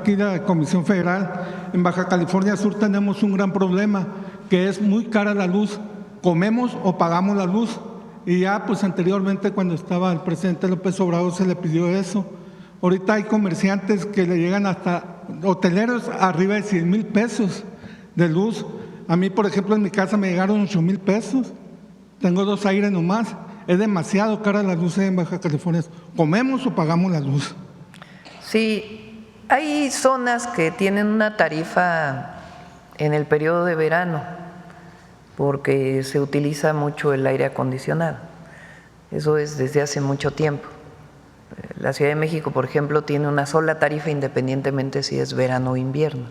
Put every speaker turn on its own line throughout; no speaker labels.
Aquí la Comisión Federal, en Baja California Sur tenemos un gran problema, que es muy cara la luz. Comemos o pagamos la luz. Y ya pues anteriormente, cuando estaba el presidente López Obrador, se le pidió eso. Ahorita hay comerciantes que le llegan hasta hoteleros arriba de 100,000 pesos de luz. A mí, por ejemplo, en mi casa me llegaron 8,000 pesos. Tengo 2 aires nomás. Es demasiado cara la luz en Baja California. ¿Comemos o pagamos la luz?
Sí, hay zonas que tienen una tarifa en el periodo de verano porque se utiliza mucho el aire acondicionado. Eso es desde hace mucho tiempo. La Ciudad de México, por ejemplo, tiene una sola tarifa independientemente si es verano o invierno.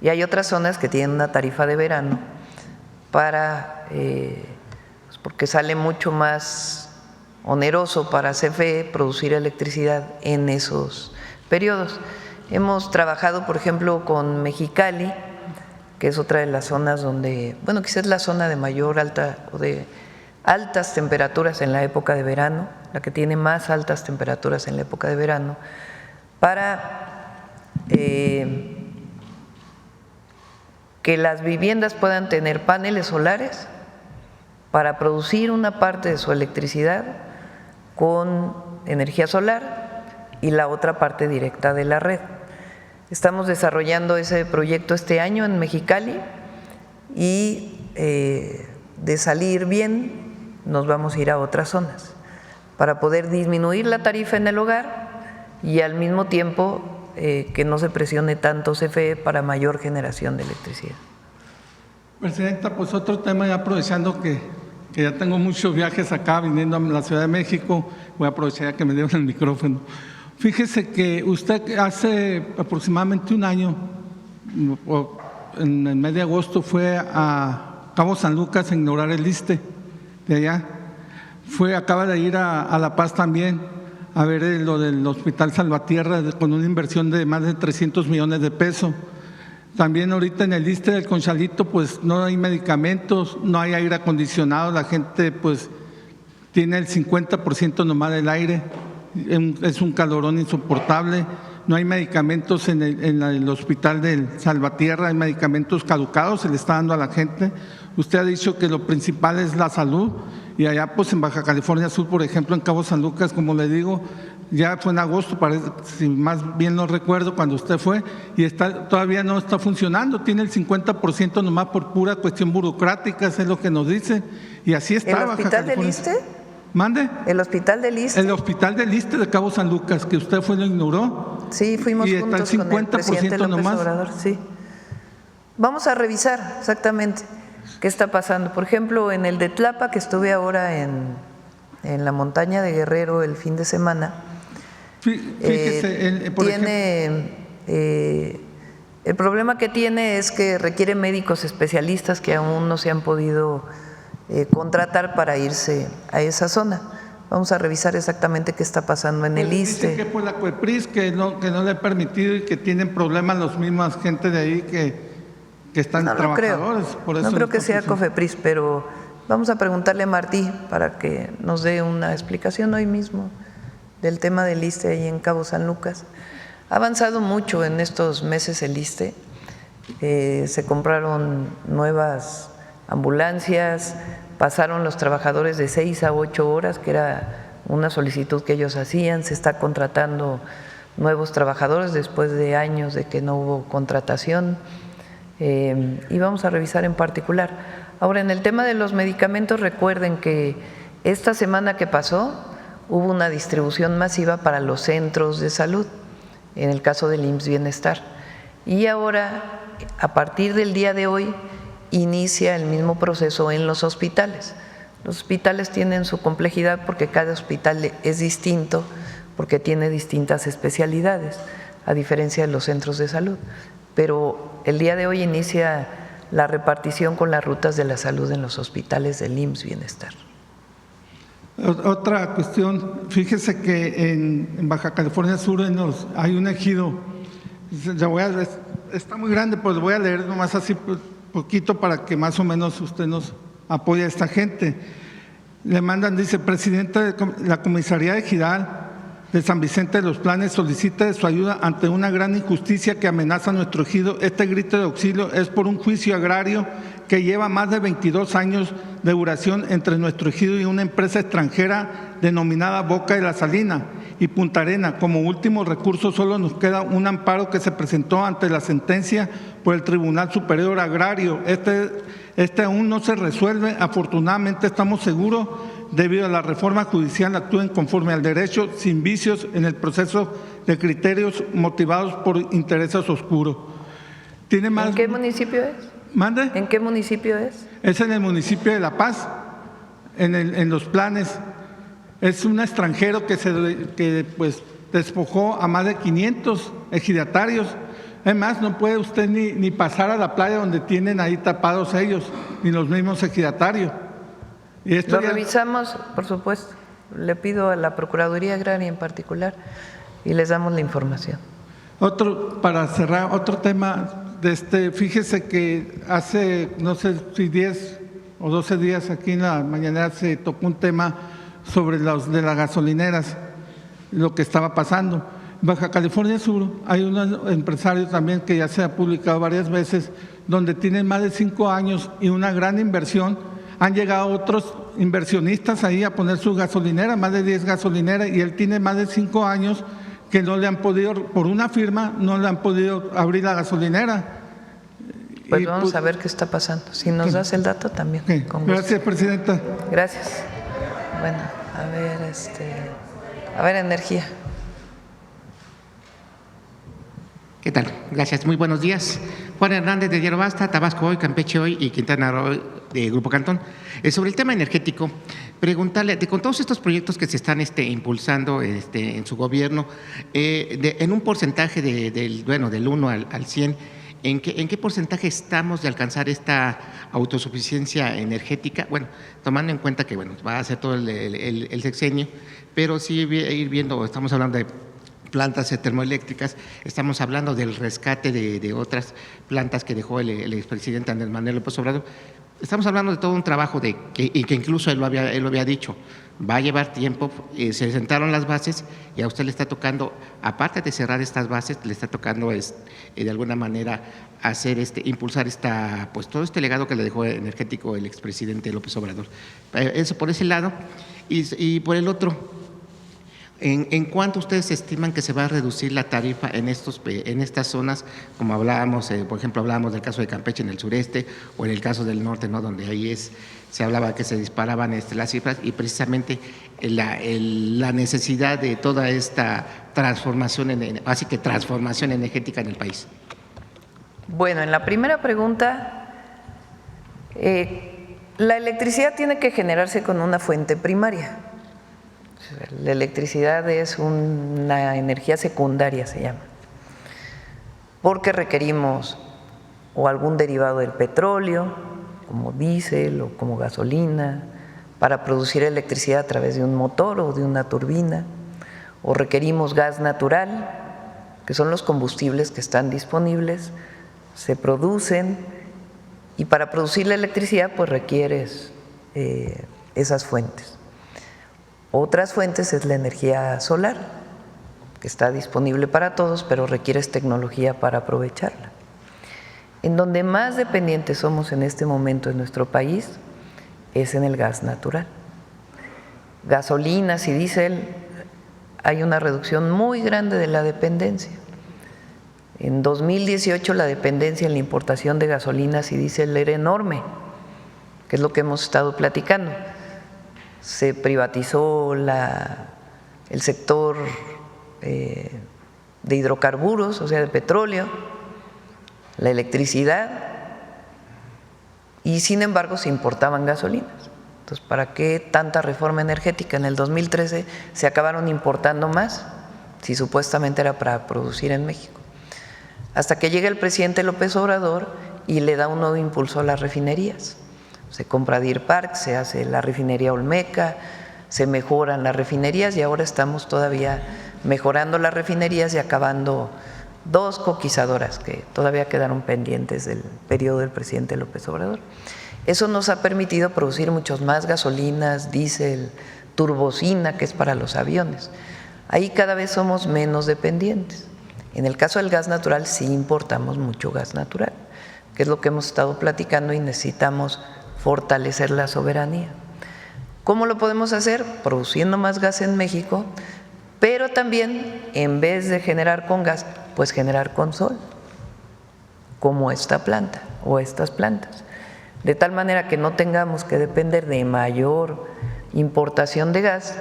Y hay otras zonas que tienen una tarifa de verano para, porque sale mucho más oneroso para CFE producir electricidad en esos periodos. Hemos trabajado, por ejemplo, con Mexicali, que es otra de las zonas donde, bueno, quizás es la zona de mayor altas temperaturas en la época de verano, la que tiene más altas temperaturas en la época de verano, para que las viviendas puedan tener paneles solares para producir una parte de su electricidad con energía solar y la otra parte directa de la red. Estamos desarrollando ese proyecto este año en Mexicali y de salir bien nos vamos a ir a otras zonas para poder disminuir la tarifa en el hogar y al mismo tiempo que no se presione tanto CFE para mayor generación de electricidad.
Presidenta, pues otro tema, ya aprovechando que ya tengo muchos viajes acá viniendo a la Ciudad de México, voy a aprovechar ya que me dieron el micrófono. Fíjese que usted hace aproximadamente un año, en el mes de agosto, fue a Cabo San Lucas a inaugurar el ISSSTE de allá. Acaba de ir a La Paz también a ver lo del Hospital Salvatierra con una inversión de más de 300 millones de pesos. También ahorita en el ISSSTE del Conchalito pues no hay medicamentos, no hay aire acondicionado, la gente pues tiene el 50% nomás del aire. Es un calorón insoportable, no hay medicamentos en el hospital del Salvatierra, hay medicamentos caducados, se le está dando a la gente. Usted ha dicho que lo principal es la salud y allá pues en Baja California Sur, por ejemplo, en Cabo San Lucas, como le digo, ya fue en agosto, parece, si más bien no recuerdo cuando usted fue, y todavía no está funcionando, tiene el 50% nomás por pura cuestión burocrática, eso es lo que nos dicen, y así está.
¿El hospital del ISSSTE?
¿Mande?
¿El hospital del ISSSTE?
El hospital del ISSSTE de Cabo San Lucas, que usted lo inauguró.
Sí, fuimos
y
juntos
está el 50%
con el presidente López
nomás.
Obrador, sí. Vamos a revisar exactamente qué está pasando. Por ejemplo, en el de Tlapa, que estuve ahora en la montaña de Guerrero el fin de semana,
fíjese,
el problema que tiene es que requiere médicos especialistas que aún no se han podido contratar para irse a esa zona. Vamos a revisar exactamente qué está pasando en el ISSSTE.
Dicen que por la COEPRIS que no le ha permitido y que tienen problemas los mismos gente de ahí que están trabajadores. Por eso
no creo que sea COFEPRIS, pero vamos a preguntarle a Martí para que nos dé una explicación hoy mismo del tema del ISSSTE ahí en Cabo San Lucas. Ha avanzado mucho en estos meses el ISSSTE. Se compraron nuevas ambulancias, pasaron los trabajadores de 6 a 8 horas, que era una solicitud que ellos hacían, se está contratando nuevos trabajadores después de años de que no hubo contratación y vamos a revisar en particular. Ahora, en el tema de los medicamentos, recuerden que esta semana que pasó hubo una distribución masiva para los centros de salud, en el caso del IMSS Bienestar, y ahora, a partir del día de hoy, inicia el mismo proceso en los hospitales. Los hospitales tienen su complejidad porque cada hospital es distinto, porque tiene distintas especialidades, a diferencia de los centros de salud. Pero el día de hoy inicia la repartición con las rutas de la salud en los hospitales del IMSS Bienestar.
Otra cuestión, fíjese que en Baja California Sur hay un ejido, está muy grande, pues voy a leer nomás así poquito para que más o menos usted nos apoye a esta gente. Le mandan, dice, presidenta de la comisaría de Ejidal, de San Vicente de los Planes solicita de su ayuda ante una gran injusticia que amenaza a nuestro ejido. Este grito de auxilio es por un juicio agrario que lleva más de 22 años de duración entre nuestro ejido y una empresa extranjera denominada Boca de la Salina y Punta Arena. Como último recurso solo nos queda un amparo que se presentó ante la sentencia por el Tribunal Superior Agrario. Este aún no se resuelve. Afortunadamente estamos seguros, debido a la reforma judicial, actúen conforme al derecho, sin vicios en el proceso de criterios motivados por intereses oscuros. ¿Tiene más?
¿En qué municipio es?
¿Mande?
¿En qué municipio es?
Es en el municipio de La Paz, en Los Planes. Es un extranjero que pues despojó a más de 500 ejidatarios. Además, no puede usted ni pasar a la playa donde tienen ahí tapados ellos, ni los mismos ejidatarios. Y esto
Lo revisamos, por supuesto. Le pido a la Procuraduría Agraria en particular y les damos la información.
Para cerrar, otro tema, fíjese que hace, no sé si 10 o 12 días aquí en la mañanera se tocó un tema sobre los de las gasolineras, lo que estaba pasando. En Baja California Sur hay un empresario también que ya se ha publicado varias veces, donde tienen más de 5 años y una gran inversión. Han llegado otros inversionistas ahí a poner su gasolinera, más de 10 gasolineras, y él tiene más de 5 años que no le han podido, por una firma, no le han podido abrir la gasolinera.
Pues vamos a ver qué está pasando. Si nos das el dato también.
Sí. Gracias, Presidenta.
Gracias. Bueno, a ver, energía.
¿Qué tal? Gracias, muy buenos días. Juan Hernández de Diario Basta, Tabasco Hoy, Campeche Hoy y Quintana Roo de Grupo Cantón. Sobre el tema energético, preguntarle, con todos estos proyectos que se están impulsando en su gobierno, en un porcentaje del 1 al 100, ¿en qué porcentaje estamos de alcanzar esta autosuficiencia energética? Bueno, tomando en cuenta que va a ser todo el sexenio, pero sí ir viendo, estamos hablando de plantas termoeléctricas, estamos hablando del rescate de otras plantas que dejó el expresidente Andrés Manuel López Obrador. Estamos hablando de todo un trabajo que incluso él lo había dicho, va a llevar tiempo, se sentaron las bases y a usted le está tocando, aparte de cerrar estas bases, le está tocando de alguna manera hacer impulsar pues todo este legado que le dejó energético el expresidente López Obrador. Eso por ese lado, y por el otro, ¿en cuánto ustedes estiman que se va a reducir la tarifa en estas zonas? Como hablábamos, por ejemplo, hablábamos del caso de Campeche en el sureste o en el caso del norte, ¿no? Donde ahí se hablaba que se disparaban las cifras y precisamente la necesidad de toda esta transformación energética en el país.
Bueno, en la primera pregunta, la electricidad tiene que generarse con una fuente primaria. La electricidad es una energía secundaria, se llama, porque requerimos o algún derivado del petróleo, como diésel o como gasolina, para producir electricidad a través de un motor o de una turbina, o requerimos gas natural, que son los combustibles que están disponibles, se producen, y para producir la electricidad pues requieres esas fuentes. Otras fuentes es la energía solar, que está disponible para todos, pero requieres tecnología para aprovecharla. En donde más dependientes somos en este momento en nuestro país es en el gas natural. Gasolinas y diésel, hay una reducción muy grande de la dependencia. En 2018 la dependencia en la importación de gasolinas y diésel era enorme, que es lo que hemos estado platicando. Se privatizó el sector de hidrocarburos, o sea, de petróleo, la electricidad, y sin embargo se importaban gasolinas. Entonces, ¿para qué tanta reforma energética? En el 2013 se acabaron importando más, si supuestamente era para producir en México. Hasta que llega el presidente López Obrador y le da un nuevo impulso a las refinerías. Se compra Deer Park, se hace la refinería Olmeca, se mejoran las refinerías y ahora estamos todavía mejorando las refinerías y acabando 2 coquizadoras que todavía quedaron pendientes del periodo del presidente López Obrador. Eso nos ha permitido producir muchos más gasolinas, diésel, turbocina, que es para los aviones. ahí cada vez somos menos dependientes. En el caso del gas natural sí importamos mucho gas natural, que es lo que hemos estado platicando y necesitamos fortalecer la soberanía. ¿Cómo lo podemos hacer? Produciendo más gas en México, pero también en vez de generar con gas, pues generar con sol, como esta planta o estas plantas, de tal manera que no tengamos que depender de mayor importación de gas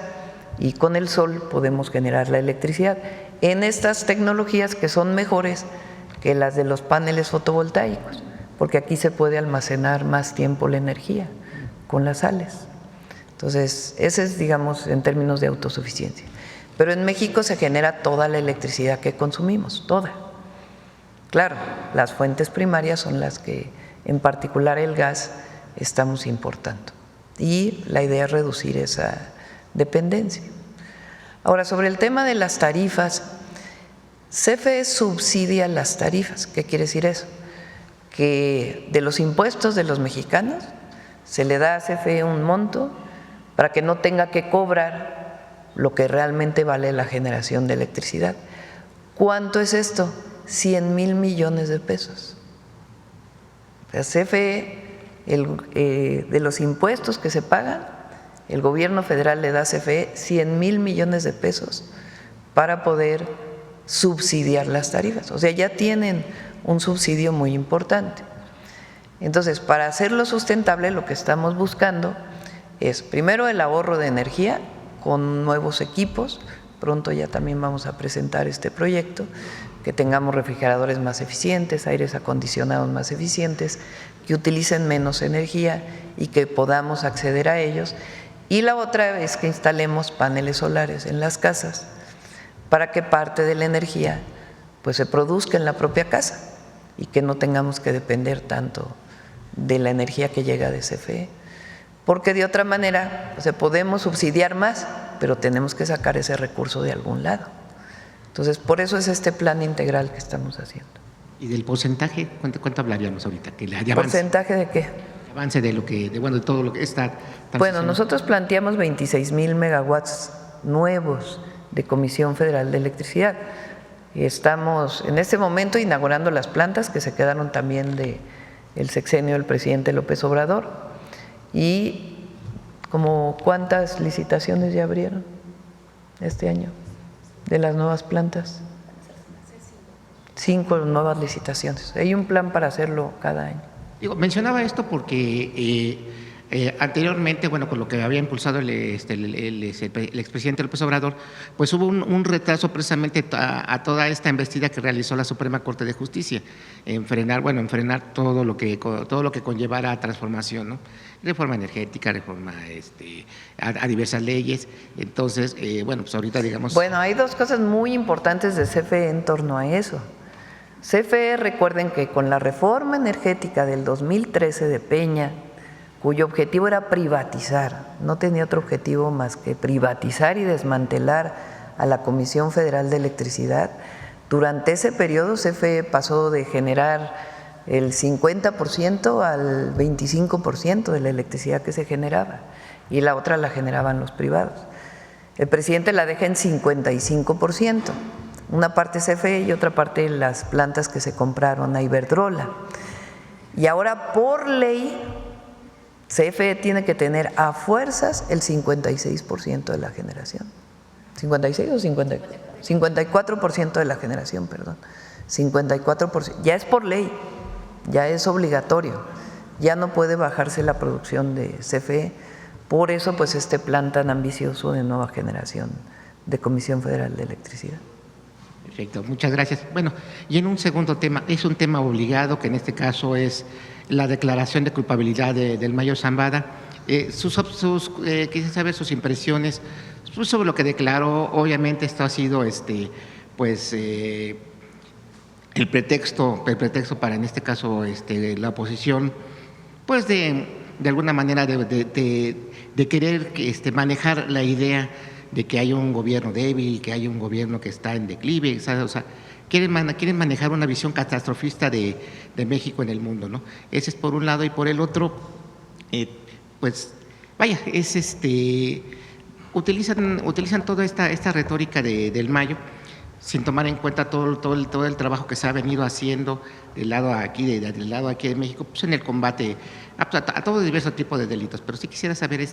y con el sol podemos generar la electricidad en estas tecnologías que son mejores que las de los paneles fotovoltaicos, porque aquí se puede almacenar más tiempo la energía con las sales. Entonces, ese es, digamos, en términos de autosuficiencia. Pero en México se genera toda la electricidad que consumimos, toda. Claro, las fuentes primarias son las que, en particular el gas, estamos importando. Y la idea es reducir esa dependencia. Ahora, sobre el tema de las tarifas, CFE subsidia las tarifas. ¿Qué quiere decir eso? Que de los impuestos de los mexicanos se le da a CFE un monto para que no tenga que cobrar lo que realmente vale la generación de electricidad. ¿Cuánto es esto? 100,000 millones de pesos. La CFE, de los impuestos que se pagan, el gobierno federal le da a CFE 100,000 millones de pesos para poder subsidiar las tarifas. O sea, ya tienen un subsidio muy importante. Entonces, para hacerlo sustentable, lo que estamos buscando es, primero, el ahorro de energía con nuevos equipos. Pronto ya también vamos a presentar este proyecto, que tengamos refrigeradores más eficientes, aires acondicionados más eficientes, que utilicen menos energía y que podamos acceder a ellos. Y la otra es que instalemos paneles solares en las casas para que parte de la energía pues se produzca en la propia casa y que no tengamos que depender tanto de la energía que llega de CFE, porque de otra manera podemos subsidiar más, pero tenemos que sacar ese recurso de algún lado. Entonces, por eso es este plan integral que estamos haciendo.
¿Y del porcentaje? ¿Cuánto hablaríamos ahorita? ¿De avance?
¿Porcentaje de qué?
Avance de lo que, de todo lo que está.
Bueno, nosotros planteamos 26,000 megawatts nuevos de Comisión Federal de Electricidad. Estamos en este momento inaugurando las plantas que se quedaron también del sexenio del presidente López Obrador. Y como ¿cuántas licitaciones ya abrieron este año de las nuevas plantas? 5 nuevas licitaciones. Hay un plan para hacerlo cada año.
Mencionaba esto porque anteriormente, bueno, con lo que había impulsado el expresidente López Obrador, pues hubo un retraso precisamente a toda esta investida que realizó la Suprema Corte de Justicia en frenar todo lo que conllevara a transformación, ¿no? Reforma energética, reforma a diversas leyes. Entonces, bueno, pues ahorita digamos…
Bueno, hay dos cosas muy importantes de CFE en torno a eso. CFE, recuerden que con la reforma energética del 2013 de Peña, cuyo objetivo era privatizar, no tenía otro objetivo más que privatizar y desmantelar a la Comisión Federal de Electricidad, durante ese periodo CFE pasó de generar el 50% al 25% de la electricidad que se generaba y la otra la generaban los privados. El presidente la deja en 55%, una parte CFE y otra parte las plantas que se compraron a Iberdrola. Y ahora por ley CFE tiene que tener a fuerzas el 56% de la generación. ¿56 o 54? 54% de la generación, perdón. 54%. Ya es por ley, ya es obligatorio. Ya no puede bajarse la producción de CFE. Por eso, pues, este plan tan ambicioso de nueva generación de Comisión Federal de Electricidad.
Perfecto, muchas gracias. Bueno, y en un segundo tema, es un tema obligado, que en este caso es la declaración de culpabilidad del mayor Zambada. Quise saber sus impresiones sobre lo que declaró. Obviamente esto ha sido el pretexto para, en este caso, la oposición, pues de alguna manera de querer manejar la idea de que hay un gobierno débil, que hay un gobierno que está en declive, ¿sabes? O sea, quieren manejar una visión catastrofista de México en el mundo, ¿no? Ese es por un lado, y por el otro, pues, vaya, es utilizan toda esta retórica del Mayo sin tomar en cuenta todo el trabajo que se ha venido haciendo del lado aquí de México, pues en el combate a todo diverso tipo de delitos. Pero sí quisiera saber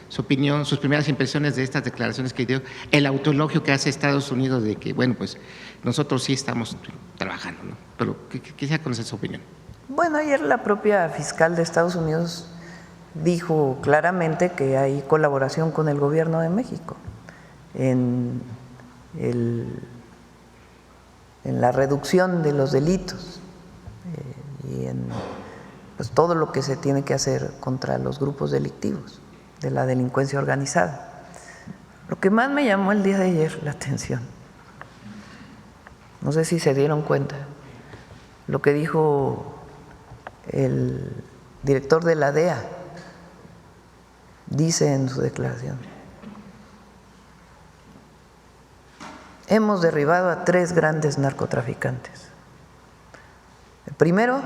su opinión, sus primeras impresiones de estas declaraciones que dio, el autoelogio que hace Estados Unidos de que, bueno, pues nosotros sí estamos trabajando, ¿no? Pero quisiera conocer su opinión.
Bueno, ayer la propia fiscal de Estados Unidos dijo claramente que hay colaboración con el gobierno de México en la reducción de los delitos y en pues, todo lo que se tiene que hacer contra los grupos delictivos de la delincuencia organizada. Lo que más me llamó el día de ayer la atención, no sé si se dieron cuenta, lo que dijo el director de la DEA, dice en su declaración: hemos derribado a 3 grandes narcotraficantes. El primero,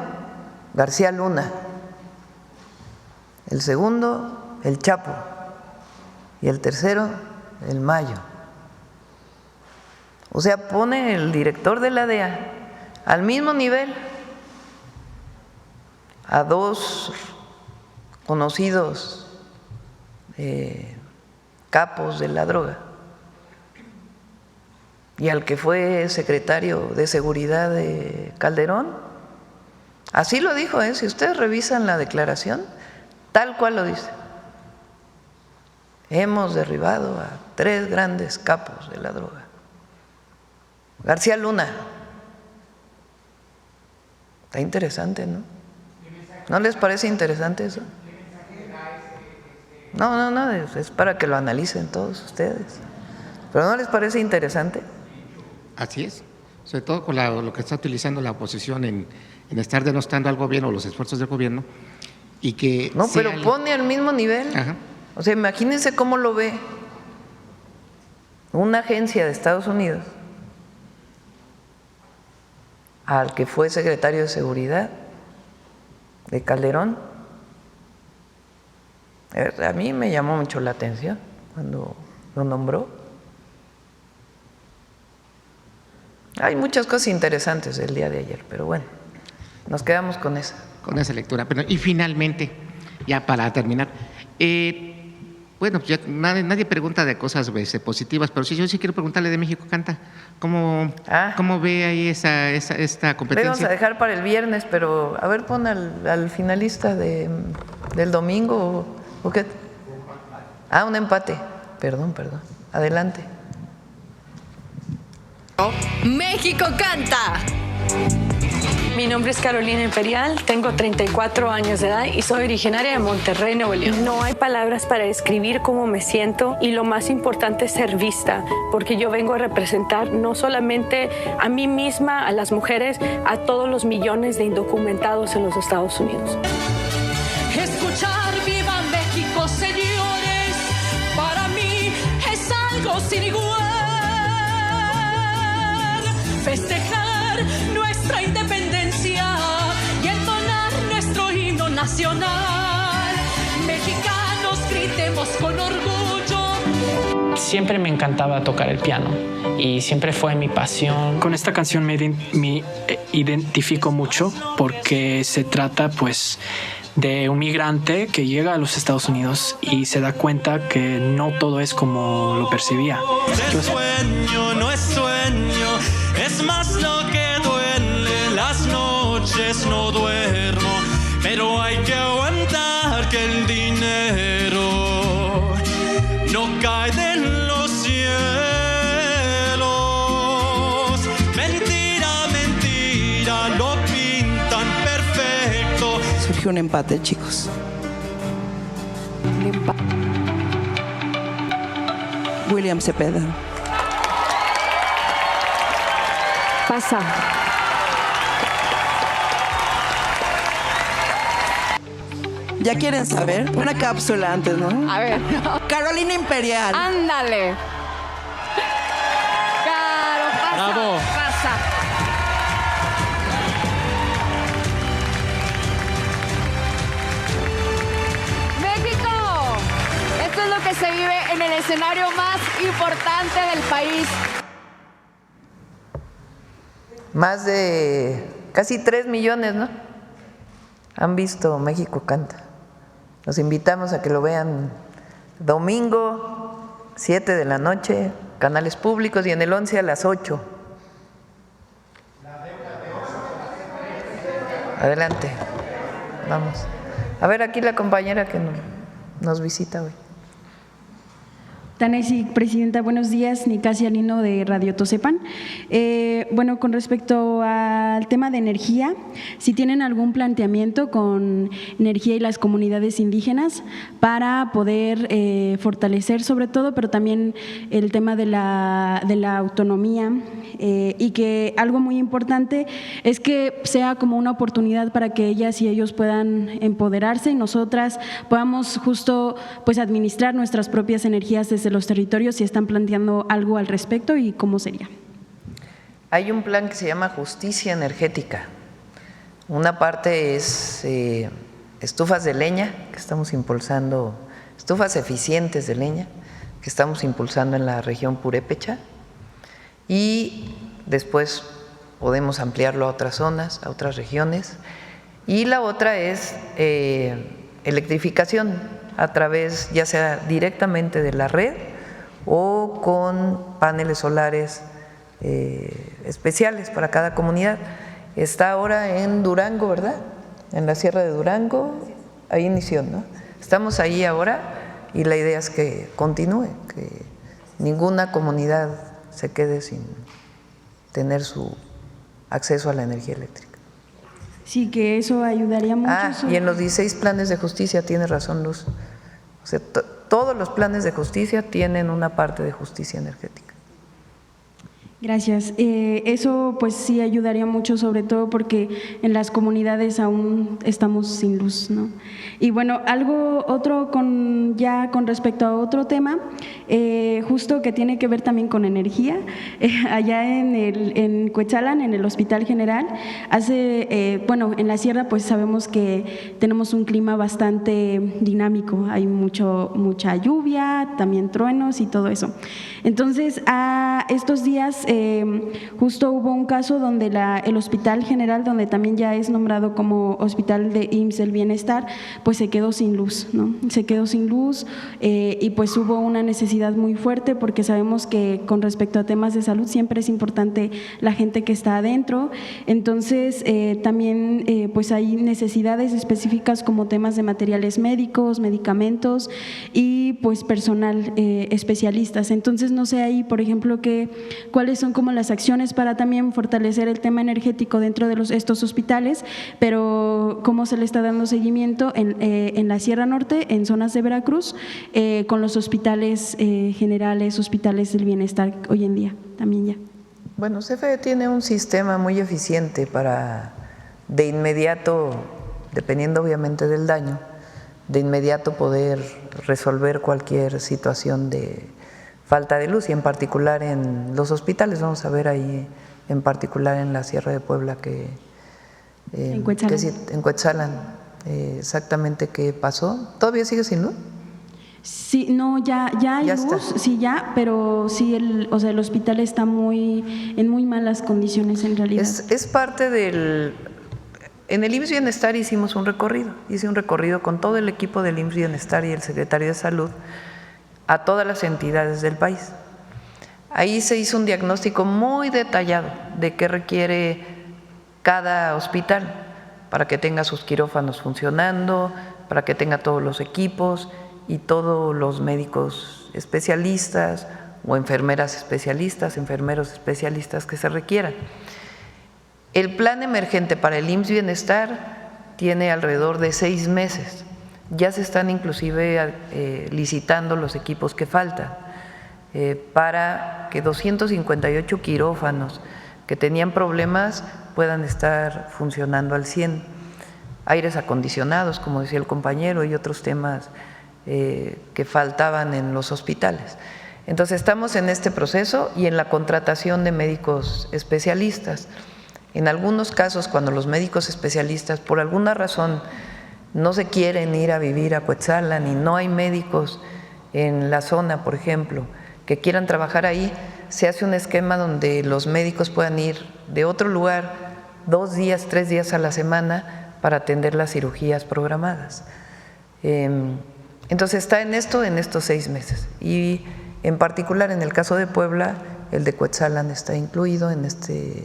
García Luna. El segundo, el Chapo. Y el tercero, el Mayo. O sea, pone el director de la DEA al mismo nivel a 2 conocidos capos de la droga y al que fue secretario de Seguridad de Calderón. Así lo dijo, si ustedes revisan la declaración, tal cual lo dice. Hemos derribado a 3 grandes capos de la droga. García Luna. Está interesante, ¿no? ¿No les parece interesante eso? No, es para que lo analicen todos ustedes. ¿Pero no les parece interesante?
Así es, sobre todo con lo que está utilizando la oposición en estar denostando al gobierno, los esfuerzos del gobierno, y que…
No, pero pone al mismo nivel.
Ajá.
O sea, imagínense cómo lo ve una agencia de Estados Unidos al que fue secretario de Seguridad de Calderón. A mí me llamó mucho la atención cuando lo nombró. Hay muchas cosas interesantes el día de ayer, pero bueno, nos quedamos con esa.
Con esa lectura. Pero, y finalmente, ya para terminar, bueno, ya nadie pregunta de cosas positivas, pero sí, yo sí quiero preguntarle de México Canta. ¿Cómo ve ahí esta competencia?
Le vamos a dejar para el viernes, pero a ver, pon al finalista del domingo, ¿o qué? Un empate. Perdón. Adelante.
México Canta.
Mi nombre es Carolina Imperial, tengo 34 años de edad y soy originaria de Monterrey, Nuevo León. No hay palabras para describir cómo me siento y lo más importante es ser vista, porque yo vengo a representar no solamente a mí misma, a las mujeres, a todos los millones de indocumentados en los Estados Unidos.
Escuchar Viva México, señores, para mí es algo sin igual. Festejar nuestra independencia y entonar nuestro himno nacional. Mexicanos, gritemos con orgullo.
Siempre me encantaba tocar el piano y siempre fue mi pasión.
Con esta canción me identifico mucho porque se trata pues de un migrante que llega a los Estados Unidos y se da cuenta que no todo es como lo percibía.
Sueño no es sueño, es más lo que duele, las noches no duermo, pero hay que aguantar que el dinero no cae de los cielos. Mentira, lo pintan perfecto.
Surgió un empate, chicos. William Cepeda.
Pasa.
¿Ya quieren saber? Una cápsula antes, ¿no?
A ver.
Carolina Imperial.
Ándale. Caro, pasa.
Bravo.
Pasa. México. Esto es lo que se
vive en el escenario más importante del país.
Más de casi 3 millones, ¿no? Han visto México Canta. Los invitamos a que lo vean domingo, 7 de la noche, canales públicos, y en el 11 a las 8. Adelante, vamos. A ver, aquí la compañera que nos visita hoy.
Tanesi, presidenta, buenos días. Nicasia Lino de Radio Tosepan. Bueno, con respecto al tema de energía, si tienen algún planteamiento con energía y las comunidades indígenas para poder fortalecer sobre todo, pero también el tema de la autonomía y que algo muy importante es que sea como una oportunidad para que ellas y ellos puedan empoderarse y nosotras podamos justo pues administrar nuestras propias energías desde los territorios, si están planteando algo al respecto y cómo sería.
Hay un plan que se llama Justicia Energética. Una parte es estufas de leña, que estamos impulsando, estufas eficientes de leña, que estamos impulsando en la región purépecha, y después podemos ampliarlo a otras zonas, a otras regiones. Y la otra es electrificación a través, ya sea directamente de la red o con paneles solares especiales para cada comunidad. Está ahora en Durango, ¿verdad? En la Sierra de Durango, ahí inició, ¿no? Estamos ahí ahora y la idea es que continúe, que ninguna comunidad se quede sin tener su acceso a la energía eléctrica.
Sí, que eso ayudaría mucho.
Y en los 16 planes de justicia, tiene razón Luz, o sea, todos los planes de justicia tienen una parte de justicia energética.
Gracias. Eso pues sí ayudaría mucho, sobre todo porque en las comunidades aún estamos sin luz, ¿no? Y bueno, algo otro con respecto a otro tema, justo que tiene que ver también con energía, allá en Cuetzalan, en el Hospital General, bueno, en la sierra pues sabemos que tenemos un clima bastante dinámico, hay mucha lluvia, también truenos y todo eso. Entonces, estos días justo hubo un caso donde el Hospital General, donde también ya es nombrado como Hospital de IMSS del Bienestar, pues se quedó sin luz, ¿no? Se quedó sin luz y pues hubo una necesidad muy fuerte porque sabemos que con respecto a temas de salud siempre es importante la gente que está adentro. Entonces, también pues hay necesidades específicas como temas de materiales médicos, medicamentos y pues personal especialistas. Entonces, no sé ahí, por ejemplo, cuáles son como las acciones para también fortalecer el tema energético dentro de estos hospitales, pero cómo se le está dando seguimiento en la Sierra Norte, en zonas de Veracruz, con los hospitales generales, hospitales del bienestar hoy en día también ya.
Bueno, CFE tiene un sistema muy eficiente para de inmediato, dependiendo obviamente del daño, de inmediato poder resolver cualquier situación de falta de luz, y en particular en los hospitales. Vamos a ver ahí en particular en la Sierra de Puebla en Cuetzalan exactamente qué pasó. ¿Todavía sigue sin luz?
Sí, no, ya hay luz, está. Sí, ya, pero sí, el hospital está en muy malas condiciones en realidad.
Es parte del… En el IMSS Bienestar hice un recorrido con todo el equipo del IMSS Bienestar y el secretario de Salud a todas las entidades del país. Ahí se hizo un diagnóstico muy detallado de qué requiere cada hospital para que tenga sus quirófanos funcionando, para que tenga todos los equipos y todos los médicos especialistas o enfermeras especialistas, enfermeros especialistas que se requieran. El plan emergente para el IMSS Bienestar tiene alrededor de 6 meses. Ya se están inclusive licitando los equipos que faltan para que 258 quirófanos que tenían problemas puedan estar funcionando al 100%. Aires acondicionados, como decía el compañero, y otros temas que faltaban en los hospitales. Entonces estamos en este proceso y en la contratación de médicos especialistas. En algunos casos, cuando los médicos especialistas por alguna razón no se quieren ir a vivir a Cuetzalan y no hay médicos en la zona, por ejemplo, que quieran trabajar ahí, se hace un esquema donde los médicos puedan ir de otro lugar 2 días, 3 días a la semana para atender las cirugías programadas. Entonces está en esto en estos 6 meses. Y en particular en el caso de Puebla, el de Cuetzalan está incluido en este,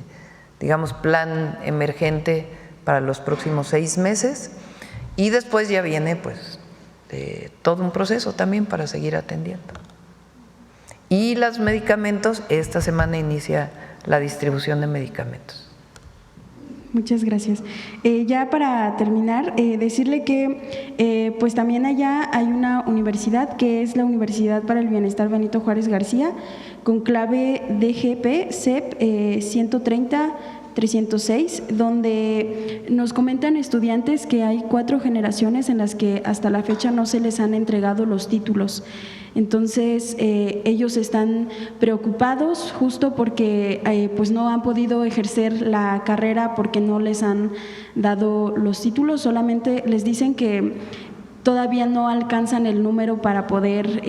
digamos, plan emergente para los próximos 6 meses. Y después ya viene pues todo un proceso también para seguir atendiendo. Y los medicamentos, esta semana inicia la distribución de medicamentos.
Muchas gracias. Ya para terminar, decirle que pues también allá hay una universidad que es la Universidad para el Bienestar Benito Juárez García, con clave DGP CEP 130-306, donde nos comentan estudiantes que hay 4 generaciones en las que hasta la fecha no se les han entregado los títulos. Entonces, ellos están preocupados justo porque pues no han podido ejercer la carrera porque no les han dado los títulos, solamente les dicen que todavía no alcanzan el número para poder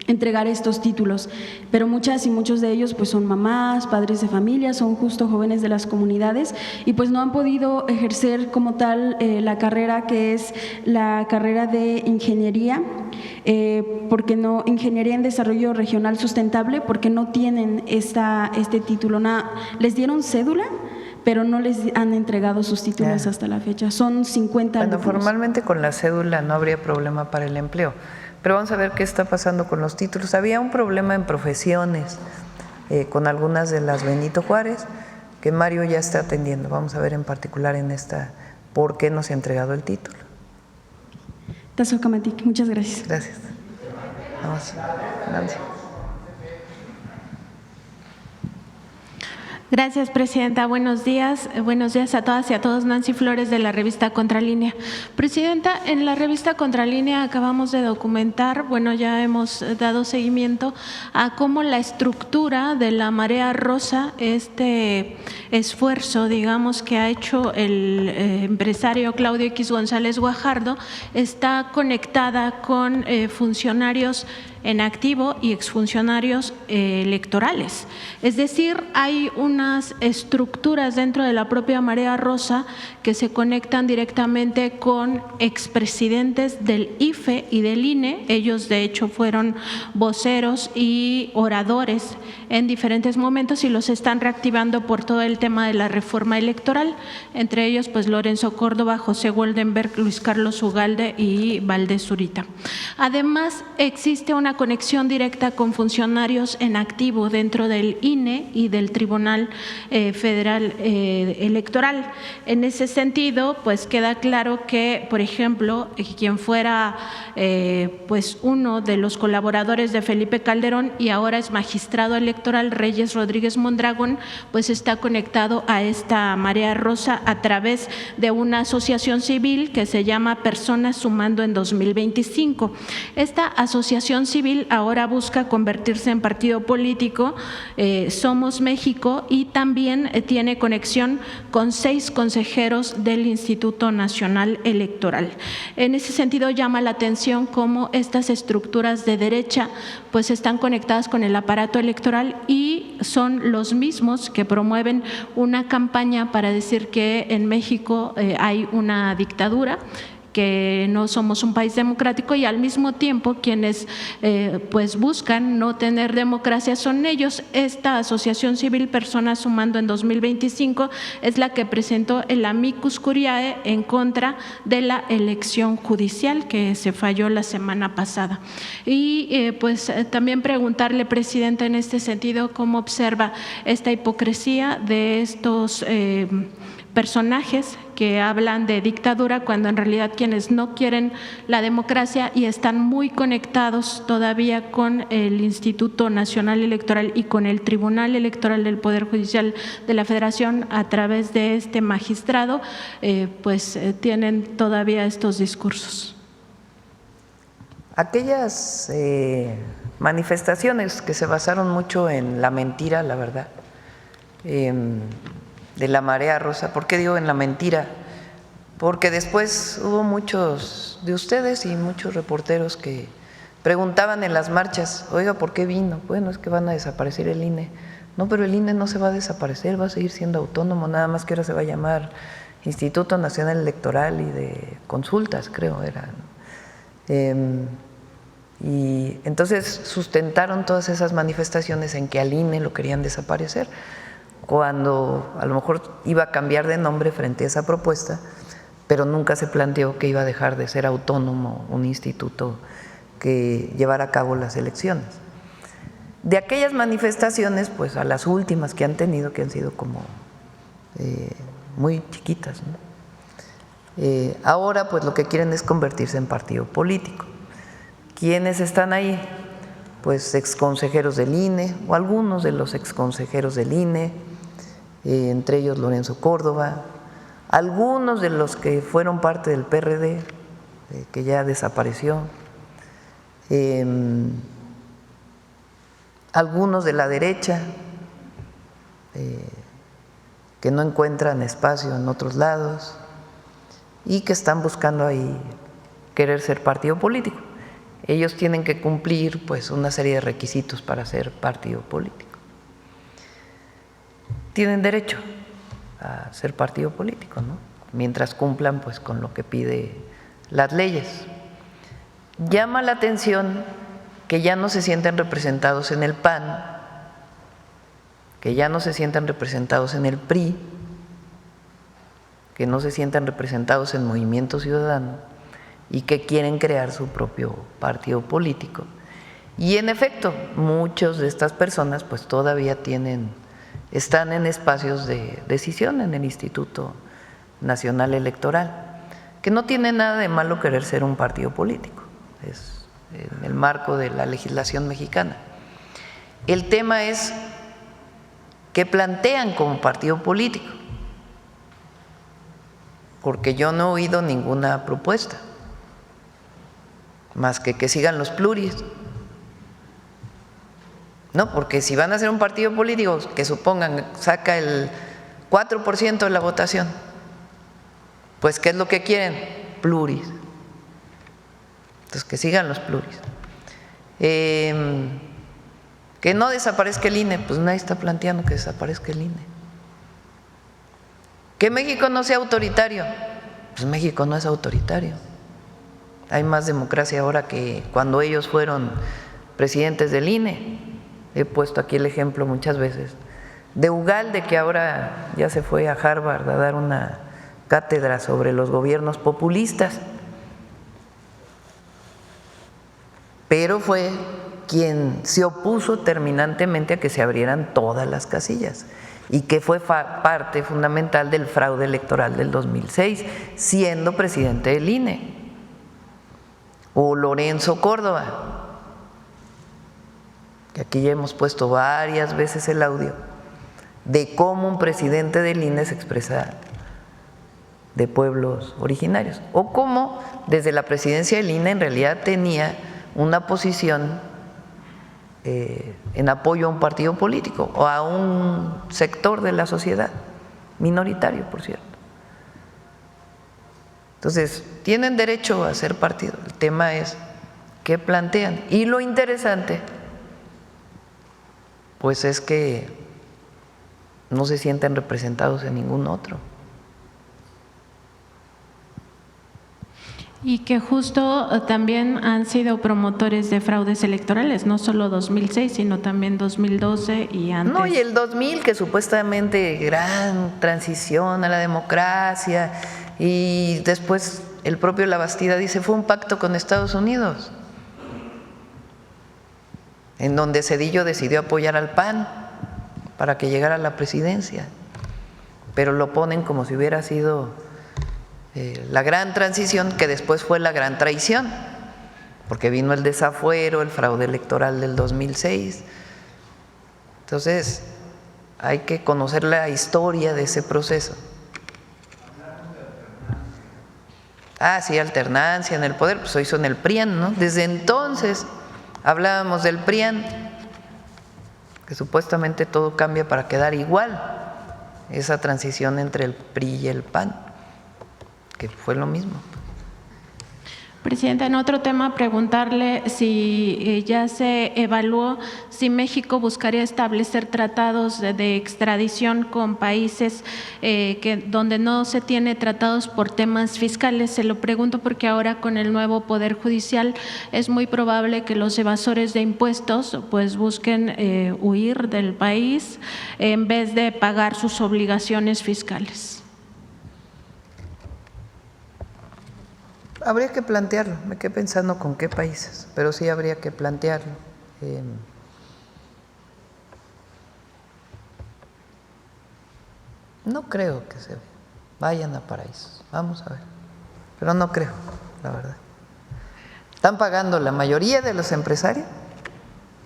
entregar estos títulos, pero muchas y muchos de ellos pues son mamás, padres de familia, son justo jóvenes de las comunidades y pues no han podido ejercer como tal la carrera que es la carrera de ingeniería, porque no, ingeniería en desarrollo regional sustentable, porque no tienen este título, les dieron cédula, pero no les han entregado sus títulos hasta la fecha, son 50 alumnos.
Formalmente con la cédula no habría problema para el empleo. Pero vamos a ver qué está pasando con los títulos. Había un problema en profesiones con algunas de las Benito Juárez que Mario ya está atendiendo. Vamos a ver en particular en esta por qué no se ha entregado el título.
Tazocamatic, muchas gracias.
Gracias. Vamos, Nancy.
Gracias, Presidenta. Buenos días a todas y a todos. Nancy Flores, de la revista Contralínea. Presidenta, en la revista Contralínea acabamos de documentar, ya hemos dado seguimiento a cómo la estructura de la Marea Rosa, este esfuerzo, digamos, que ha hecho el empresario Claudio X González Guajardo, está conectada con funcionarios en activo y exfuncionarios electorales. Es decir, hay unas estructuras dentro de la propia Marea Rosa que se conectan directamente con expresidentes del IFE y del INE. Ellos, de hecho, fueron voceros y oradores en diferentes momentos y los están reactivando por todo el tema de la reforma electoral. Entre ellos, pues Lorenzo Córdoba, José Goldenberg, Luis Carlos Ugalde y Valdés Zurita. Además, existe una conexión directa con funcionarios en activo dentro del INE y del Tribunal Federal Electoral. En ese sentido, pues queda claro que, por ejemplo, quien fuera pues uno de los colaboradores de Felipe Calderón y ahora es magistrado electoral, Reyes Rodríguez Mondragón, pues está conectado a esta Marea Rosa a través de una asociación civil que se llama Personas Sumando en 2025. Esta asociación civil ahora busca convertirse en partido político, Somos México, y también tiene conexión con 6 consejeros del Instituto Nacional Electoral. En ese sentido, llama la atención cómo estas estructuras de derecha pues están conectadas con el aparato electoral y son los mismos que promueven una campaña para decir que en México hay una dictadura, que no somos un país democrático, y al mismo tiempo quienes pues buscan no tener democracia son ellos. Esta asociación civil Personas Sumando en 2025 es la que presentó el amicus curiae en contra de la elección judicial que se falló la semana pasada. Y pues también preguntarle, Presidenta, en este sentido, cómo observa esta hipocresía de estos personajes que hablan de dictadura cuando en realidad quienes no quieren la democracia y están muy conectados todavía con el Instituto Nacional Electoral y con el Tribunal Electoral del Poder Judicial de la Federación a través de este magistrado, pues tienen todavía estos discursos.
Aquellas manifestaciones que se basaron mucho en la mentira, la verdad, de la Marea Rosa. ¿Por qué digo en la mentira? Porque después hubo muchos de ustedes y muchos reporteros que Preguntaban en las marchas, oiga, ¿por qué vino? Bueno, es que van a desaparecer el INE. No, pero el INE no se va a desaparecer, va a seguir siendo autónomo, nada más que ahora se va a llamar Instituto Nacional Electoral y de Consultas, creo era. Y entonces sustentaron todas esas manifestaciones en que al INE lo querían desaparecer, cuando a lo mejor iba a cambiar de nombre frente a esa propuesta, pero nunca se planteó que iba a dejar de ser autónomo un instituto que llevara a cabo las elecciones. De aquellas manifestaciones, pues a las últimas que han tenido, que han sido como muy chiquitas, ¿no? Ahora pues lo que quieren es convertirse en partido político. ¿Quiénes están ahí? Pues exconsejeros del INE o algunos de los exconsejeros del INE, entre ellos Lorenzo Córdoba, algunos de los que fueron parte del PRD, que ya desapareció, algunos de la derecha, que no encuentran espacio en otros lados y que están buscando ahí querer ser partido político. Ellos tienen que cumplir pues una serie de requisitos para ser partido político. Tienen derecho a ser partido político, ¿no? Mientras cumplan pues con lo que pide las leyes. Llama la atención que ya no se sienten representados en el PAN, que ya no se sientan representados en el PRI, que no se sientan representados en Movimiento Ciudadano y que quieren crear su propio partido político. Y en efecto, muchas de estas personas pues todavía están en espacios de decisión en el Instituto Nacional Electoral, que no tiene nada de malo querer ser un partido político, es en el marco de la legislación mexicana. El tema es qué plantean como partido político, porque yo no he oído ninguna propuesta, más que sigan los pluris. No, porque si van a ser un partido político que supongan saca el 4% de la votación, pues ¿qué es lo que quieren? Pluris. Entonces que sigan los pluris. Que no desaparezca el INE, pues nadie está planteando que desaparezca el INE. Que México no sea autoritario, pues México no es autoritario. Hay más democracia ahora que cuando ellos fueron presidentes del INE. He puesto aquí el ejemplo muchas veces de Ugalde, que ahora ya se fue a Harvard a dar una cátedra sobre los gobiernos populistas, pero fue quien se opuso terminantemente a que se abrieran todas las casillas y que fue parte fundamental del fraude electoral del 2006, siendo presidente del INE. O Lorenzo Córdoba, que aquí ya hemos puesto varias veces el audio de cómo un presidente del INE se expresa de pueblos originarios, o cómo desde la presidencia del INE en realidad tenía una posición en apoyo a un partido político o a un sector de la sociedad, minoritario, por cierto. Entonces, tienen derecho a ser partido, el tema es qué plantean. Y lo interesante pues es que no se sienten representados en ningún otro.
Y que justo también han sido promotores de fraudes electorales, no solo 2006, sino también 2012 y antes.
No, y el 2000, que supuestamente gran transición a la democracia, y después el propio Labastida dice fue un pacto con Estados Unidos, en donde Zedillo decidió apoyar al PAN para que llegara a la presidencia, pero lo ponen como si hubiera sido la gran transición, que después fue la gran traición, porque vino el desafuero, el fraude electoral del 2006. Entonces, hay que conocer la historia de ese proceso. Sí, alternancia en el poder, pues se hizo en el PRIAN, ¿no? Desde entonces hablábamos del PRIAN, que supuestamente todo cambia para quedar igual, esa transición entre el PRI y el PAN, que fue lo mismo.
Presidenta, en otro tema, preguntarle si ya se evaluó si México buscaría establecer tratados de extradición con países donde no se tiene tratados por temas fiscales. Se lo pregunto porque ahora con el nuevo Poder Judicial es muy probable que los evasores de impuestos pues busquen huir del país en vez de pagar sus obligaciones fiscales.
Habría que plantearlo, me quedé pensando con qué países, pero sí habría que plantearlo. No creo que se vayan a paraísos, vamos a ver, pero no creo, la verdad. Están pagando la mayoría de los empresarios,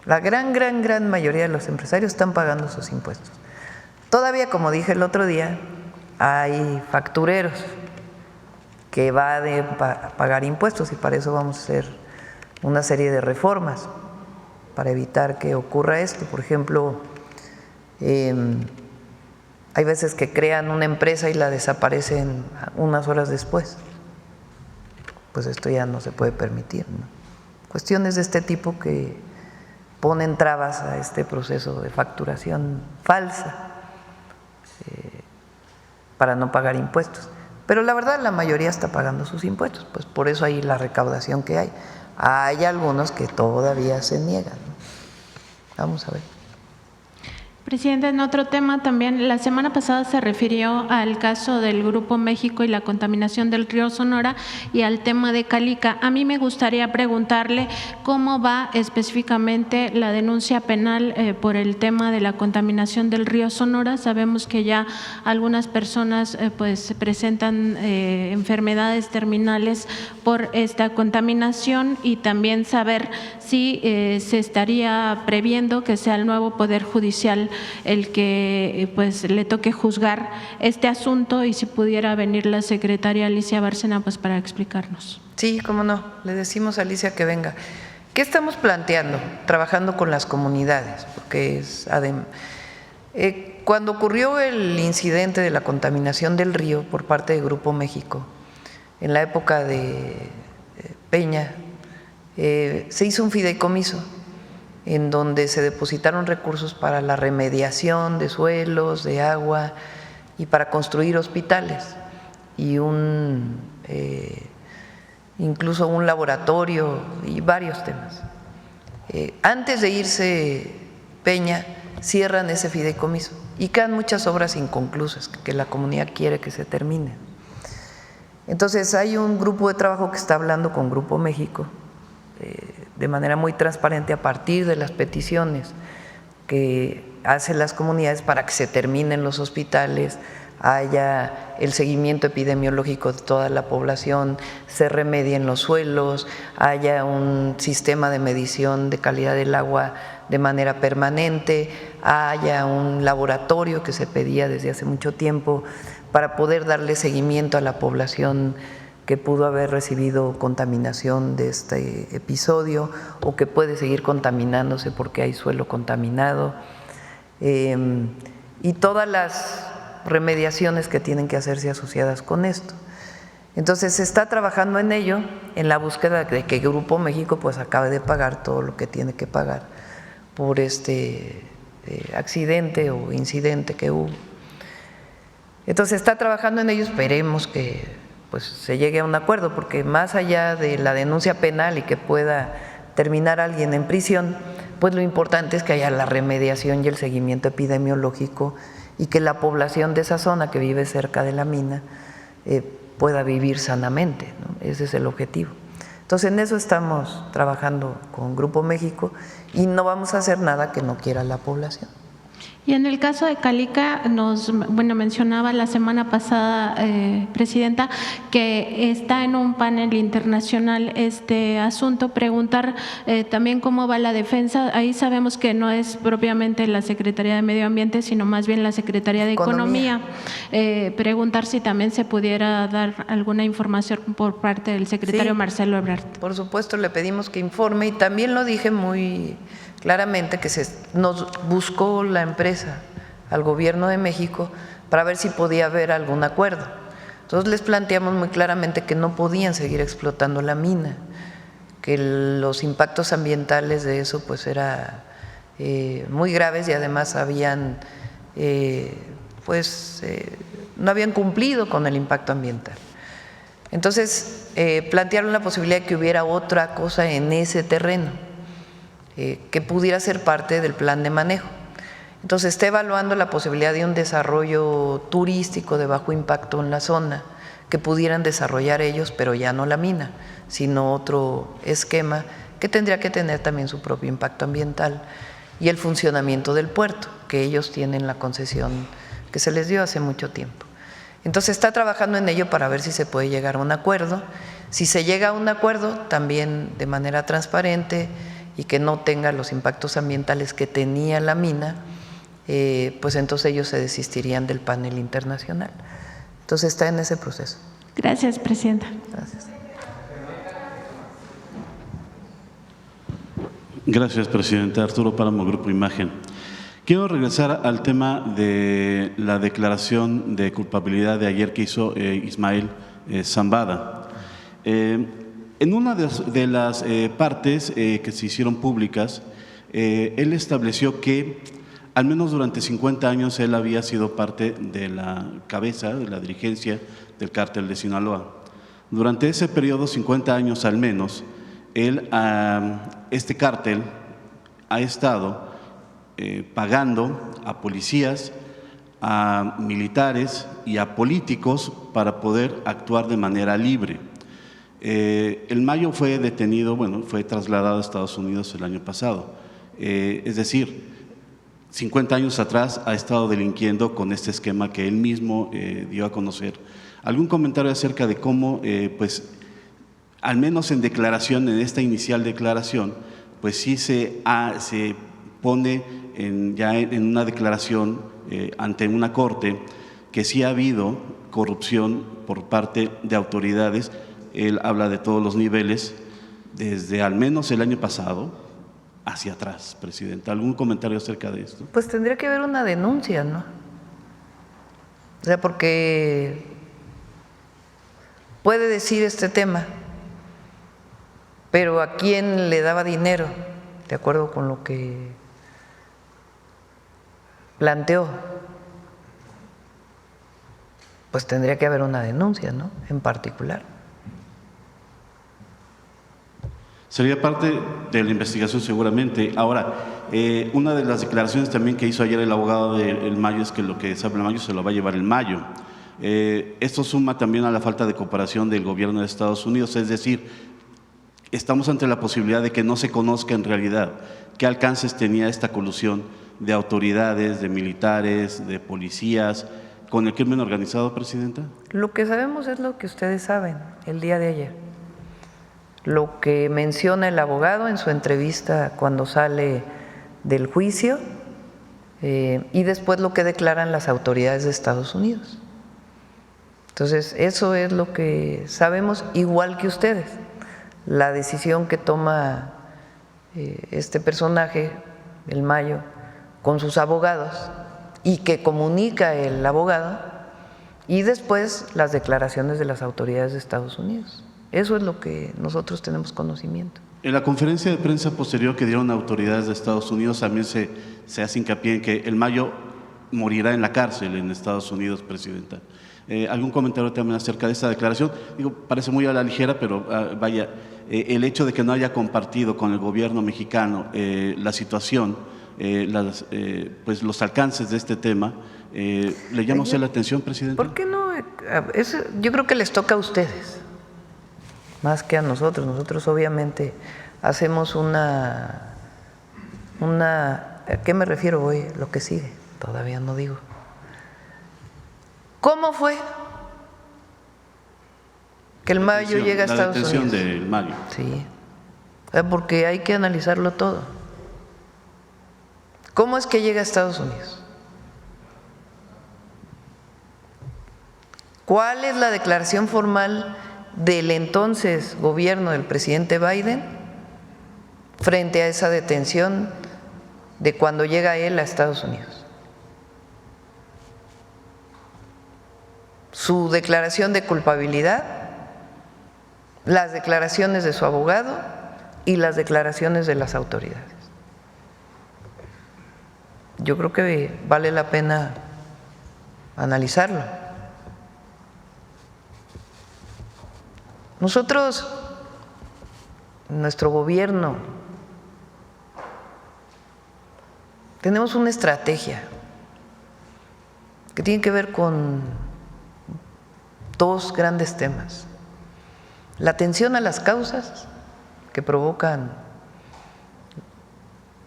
la gran mayoría de los empresarios están pagando sus impuestos. Todavía, como dije el otro día, hay factureros que va a pagar impuestos y para eso vamos a hacer una serie de reformas para evitar que ocurra esto. Por ejemplo, hay veces que crean una empresa y la desaparecen unas horas después. Pues esto ya no se puede permitir, ¿no? Cuestiones de este tipo que ponen trabas a este proceso de facturación falsa para no pagar impuestos. Pero la verdad la mayoría está pagando sus impuestos, pues por eso hay la recaudación que hay. Hay algunos que todavía se niegan, ¿no? Vamos a ver.
Presidente, en otro tema también, la semana pasada se refirió al caso del Grupo México y la contaminación del río Sonora y al tema de Calica. A mí me gustaría preguntarle cómo va específicamente la denuncia penal por el tema de la contaminación del río Sonora. Sabemos que ya algunas personas pues presentan enfermedades terminales por esta contaminación y también saber si se estaría previendo que sea el nuevo Poder Judicial el que pues le toque juzgar este asunto y si pudiera venir la secretaria Alicia Bárcena pues para explicarnos.
Sí, cómo no, le decimos a Alicia que venga. ¿Qué estamos planteando? Trabajando con las comunidades, porque es cuando ocurrió el incidente de la contaminación del río por parte de Grupo México, en la época de Peña, se hizo un fideicomiso en donde se depositaron recursos para la remediación de suelos, de agua y para construir hospitales y incluso un laboratorio y varios temas. Antes de irse Peña, cierran ese fideicomiso y quedan muchas obras inconclusas que la comunidad quiere que se terminen. Entonces hay un grupo de trabajo que está hablando con Grupo México de manera muy transparente a partir de las peticiones que hacen las comunidades para que se terminen los hospitales, haya el seguimiento epidemiológico de toda la población, se remedien los suelos, haya un sistema de medición de calidad del agua de manera permanente, haya un laboratorio que se pedía desde hace mucho tiempo para poder darle seguimiento a la población que pudo haber recibido contaminación de este episodio o que puede seguir contaminándose porque hay suelo contaminado, y todas las remediaciones que tienen que hacerse asociadas con esto. Entonces se está trabajando en ello, en la búsqueda de que Grupo México pues acabe de pagar todo lo que tiene que pagar por este accidente o incidente que hubo. Entonces se está trabajando en ello, esperemos que pues se llegue a un acuerdo, porque más allá de la denuncia penal y que pueda terminar alguien en prisión, pues lo importante es que haya la remediación y el seguimiento epidemiológico y que la población de esa zona que vive cerca de la mina pueda vivir sanamente, ¿no? Ese es el objetivo. Entonces en eso estamos trabajando con Grupo México y no vamos a hacer nada que no quiera la población.
Y en el caso de Calica, mencionaba la semana pasada, Presidenta, que está en un panel internacional este asunto. Preguntar también cómo va la defensa. Ahí sabemos que no es propiamente la Secretaría de Medio Ambiente, sino más bien la Secretaría de Economía. Preguntar si también se pudiera dar alguna información por parte del secretario Marcelo Ebrard.
Por supuesto, le pedimos que informe y también lo dije muy claramente que nos buscó la empresa al gobierno de México para ver si podía haber algún acuerdo, Entonces les planteamos muy claramente que no podían seguir explotando la mina, que los impactos ambientales de eso pues era muy graves y además habían no habían cumplido con el impacto ambiental. Entonces plantearon la posibilidad de que hubiera otra cosa en ese terreno que pudiera ser parte del plan de manejo. Entonces está evaluando la posibilidad de un desarrollo turístico de bajo impacto en la zona que pudieran desarrollar ellos, pero ya no la mina, sino otro esquema que tendría que tener también su propio impacto ambiental y el funcionamiento del puerto, que ellos tienen la concesión que se les dio hace mucho tiempo. Entonces está trabajando en ello para ver si se puede llegar a un acuerdo. Si se llega a un acuerdo, también de manera transparente y que no tenga los impactos ambientales que tenía la mina, pues entonces ellos se desistirían del panel internacional. Entonces está en ese proceso.
Gracias, presidenta.
Gracias.
Gracias, presidente. Arturo Páramo, Grupo Imagen. Quiero regresar al tema de la declaración de culpabilidad de ayer que hizo Ismael Zambada. En una de las partes que se hicieron públicas, él estableció que al menos durante 50 años él había sido parte de la cabeza, de la dirigencia del cártel de Sinaloa. Durante ese periodo, 50 años al menos, este cártel ha estado pagando a policías, a militares y a políticos para poder actuar de manera libre. El Mayo fue detenido, fue trasladado a Estados Unidos el año pasado. Es decir, 50 años atrás ha estado delinquiendo con este esquema que él mismo dio a conocer. ¿Algún comentario acerca de cómo, pues, al menos en declaración, en esta inicial declaración, pues sí se pone ya en una declaración ante una corte que sí ha habido corrupción por parte de autoridades? Él habla de todos los niveles, desde al menos el año pasado hacia atrás, presidenta. ¿Algún comentario acerca de esto?
Pues tendría que haber una denuncia, ¿no? O sea, porque puede decir este tema, pero ¿a quién le daba dinero? De acuerdo con lo que planteó, pues tendría que haber una denuncia, ¿no? En particular.
Sería parte de la investigación seguramente. Ahora, una de las declaraciones también que hizo ayer el abogado del Mayo es que lo que sabe el Mayo se lo va a llevar el Mayo. Esto suma también a la falta de cooperación del gobierno de Estados Unidos, es decir, estamos ante la posibilidad de que no se conozca en realidad qué alcances tenía esta colusión de autoridades, de militares, de policías, con el crimen organizado, presidenta.
Lo que sabemos es lo que ustedes saben el día de ayer. Lo que menciona el abogado en su entrevista cuando sale del juicio y después lo que declaran las autoridades de Estados Unidos. Entonces, eso es lo que sabemos, igual que ustedes. La decisión que toma este personaje, el Mayo, con sus abogados y que comunica el abogado, y después las declaraciones de las autoridades de Estados Unidos. Eso es lo que nosotros tenemos conocimiento.
En la conferencia de prensa posterior que dieron autoridades de Estados Unidos también se hace hincapié en que el Mayo morirá en la cárcel en Estados Unidos, presidenta. ¿Algún comentario también acerca de esta declaración? Digo, parece muy a la ligera, pero vaya, el hecho de que no haya compartido con el gobierno mexicano la situación, pues los alcances de este tema, ¿le llama usted la atención, presidenta?
¿Por qué no? Yo creo que les toca a ustedes, más que a nosotros. Nosotros obviamente hacemos ¿a qué me refiero hoy? Lo que sigue, todavía no digo. ¿Cómo fue que el Mayo llega a Estados Unidos?
La detención del Mayo.
Sí, porque hay que analizarlo todo. ¿Cómo es que llega a Estados Unidos? ¿Cuál es la declaración formal del entonces gobierno del presidente Biden frente a esa detención de cuando llega él a Estados Unidos? su declaración de culpabilidad, las declaraciones de su abogado y las declaraciones de las autoridades. Yo creo que vale la pena analizarlo. Nosotros, nuestro gobierno, tenemos una estrategia que tiene que ver con dos grandes temas: la atención a las causas que provocan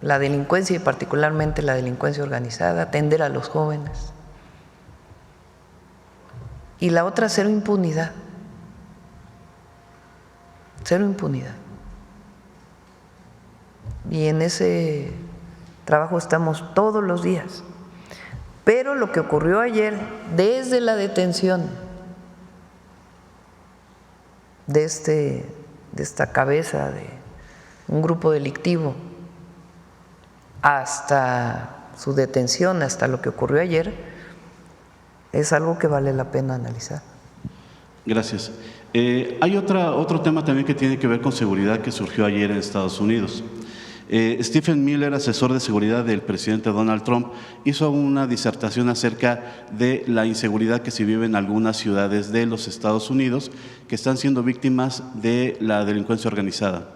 la delincuencia y particularmente la delincuencia organizada, atender a los jóvenes, y la otra, cero impunidad. Cero impunidad. Y en ese trabajo estamos todos los días. Pero lo que ocurrió ayer, desde la detención de esta cabeza de un grupo delictivo hasta su detención, hasta lo que ocurrió ayer, es algo que vale la pena analizar.
Gracias. Hay otro tema también que tiene que ver con seguridad que surgió ayer en Estados Unidos. Stephen Miller, asesor de seguridad del presidente Donald Trump, hizo una disertación acerca de la inseguridad que se vive en algunas ciudades de los Estados Unidos que están siendo víctimas de la delincuencia organizada.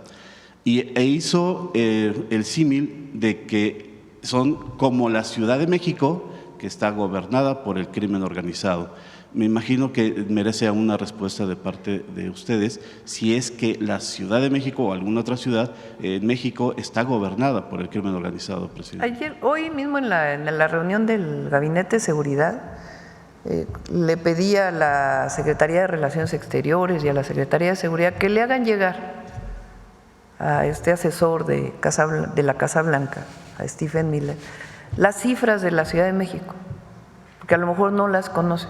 E hizo el símil de que son como la Ciudad de México, que está gobernada por el crimen organizado. Me imagino que merece una respuesta de parte de ustedes si es que la Ciudad de México o alguna otra ciudad en México está gobernada por el crimen organizado, presidente.
Hoy mismo en la reunión del Gabinete de Seguridad le pedí a la Secretaría de Relaciones Exteriores y a la Secretaría de Seguridad que le hagan llegar a este asesor de la Casa Blanca, a Stephen Miller, las cifras de la Ciudad de México, porque a lo mejor no las conoce.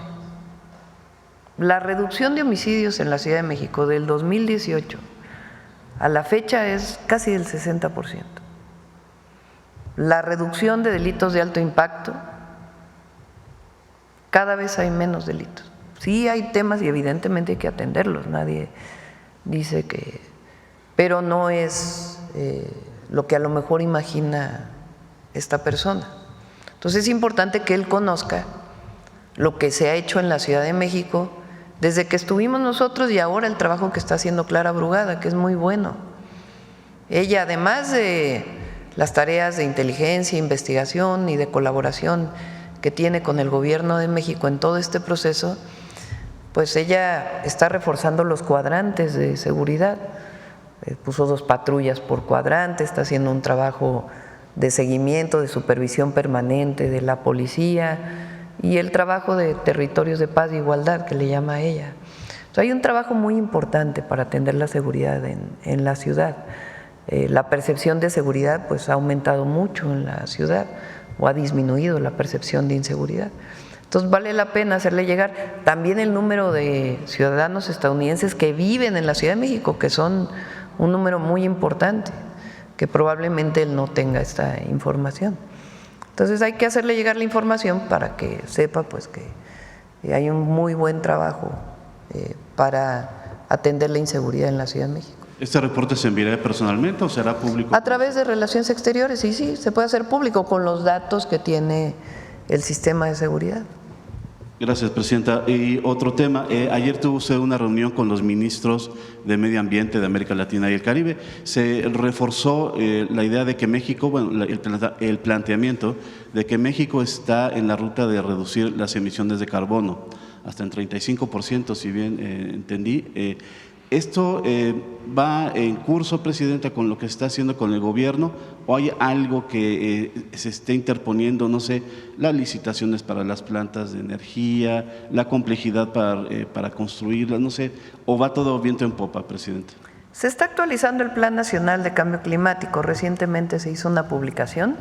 La reducción de homicidios en la Ciudad de México del 2018 a la fecha es casi del 60%. La reducción de delitos de alto impacto, cada vez hay menos delitos. Sí hay temas y evidentemente hay que atenderlos, nadie dice que… pero no es lo que a lo mejor imagina esta persona. Entonces es importante que él conozca lo que se ha hecho en la Ciudad de México desde que estuvimos nosotros y ahora el trabajo que está haciendo Clara Brugada, que es muy bueno. Ella, además de las tareas de inteligencia, investigación y de colaboración que tiene con el Gobierno de México en todo este proceso, pues ella está reforzando los cuadrantes de seguridad. Puso 2 patrullas por cuadrante, está haciendo un trabajo de seguimiento, de supervisión permanente de la policía y el trabajo de territorios de paz e igualdad, que le llama a ella. Entonces, hay un trabajo muy importante para atender la seguridad en la ciudad. La percepción de seguridad pues ha aumentado mucho en la ciudad o ha disminuido la percepción de inseguridad. Entonces vale la pena hacerle llegar también el número de ciudadanos estadounidenses que viven en la Ciudad de México, que son un número muy importante, que probablemente él no tenga esta información. Entonces hay que hacerle llegar la información para que sepa pues que hay un muy buen trabajo para atender la inseguridad en la Ciudad de México.
¿Este reporte se enviará personalmente o será público?
A través de Relaciones Exteriores, sí, se puede hacer público con los datos que tiene el sistema de seguridad.
Gracias, presidenta. Y otro tema, ayer tuvo usted una reunión con los ministros de Medio Ambiente de América Latina y el Caribe. Se reforzó la idea de que México, bueno, el planteamiento de que México está en la ruta de reducir las emisiones de carbono hasta en 35%, si bien entendí. ¿Esto va en curso, presidenta, con lo que se está haciendo con el gobierno o hay algo que se esté interponiendo, no sé, las licitaciones para las plantas de energía, la complejidad para construirlas, no sé, o va todo viento en popa, presidenta?
Se está actualizando el Plan Nacional de Cambio Climático. Recientemente se hizo una publicación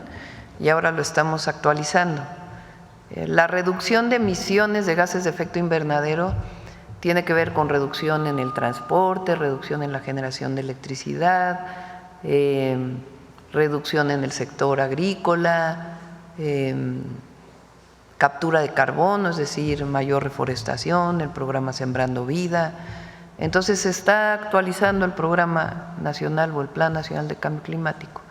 y ahora lo estamos actualizando. La reducción de emisiones de gases de efecto invernadero tiene que ver con reducción en el transporte, reducción en la generación de electricidad, reducción en el sector agrícola, captura de carbono, es decir, mayor reforestación, el programa Sembrando Vida. Entonces se está actualizando el programa nacional o el Plan Nacional de Cambio Climático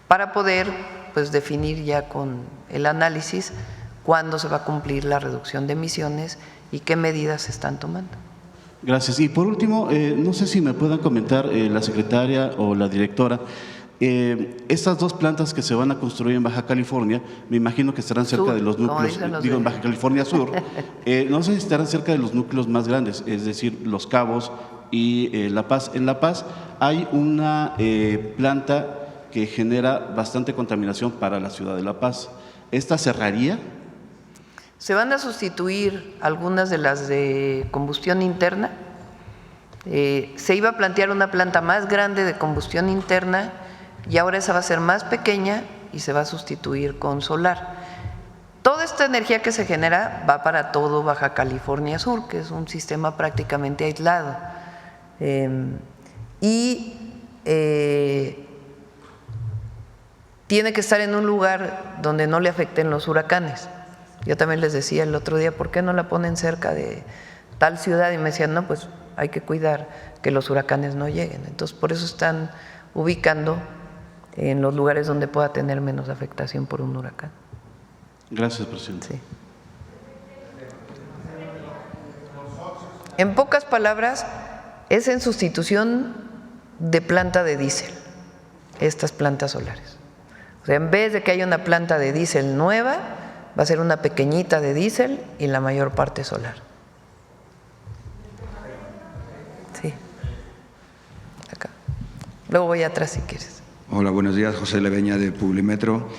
para poder pues definir ya con el análisis cuándo se va a cumplir la reducción de emisiones y qué medidas se están tomando.
Gracias. Y por último, no sé si me puedan comentar la secretaria o la directora, estas dos plantas que se van a construir en Baja California, me imagino que estarán cerca de los núcleos, en Baja California Sur, no sé si estarán cerca de los núcleos más grandes, es decir, Los Cabos y La Paz. En La Paz hay una planta que genera bastante contaminación para la ciudad de La Paz. ¿Esta cerraría?
Se van a sustituir algunas de las de combustión interna. Se iba a plantear una planta más grande de combustión interna y ahora esa va a ser más pequeña y se va a sustituir con solar. Toda esta energía que se genera va para todo Baja California Sur, que es un sistema prácticamente aislado. Tiene que estar en un lugar donde no le afecten los huracanes. Yo también les decía el otro día, ¿por qué no la ponen cerca de tal ciudad? Y me decían, no, pues hay que cuidar que los huracanes no lleguen. Entonces, por eso están ubicando en los lugares donde pueda tener menos afectación por un huracán.
Gracias, presidente.
Sí. En pocas palabras, es en sustitución de planta de diésel, estas plantas solares. O sea, en vez de que haya una planta de diésel nueva, va a ser una pequeñita de diésel y la mayor parte solar. Sí. Acá. Luego voy atrás si quieres.
Hola, buenos días. José Leveña de Publimetro.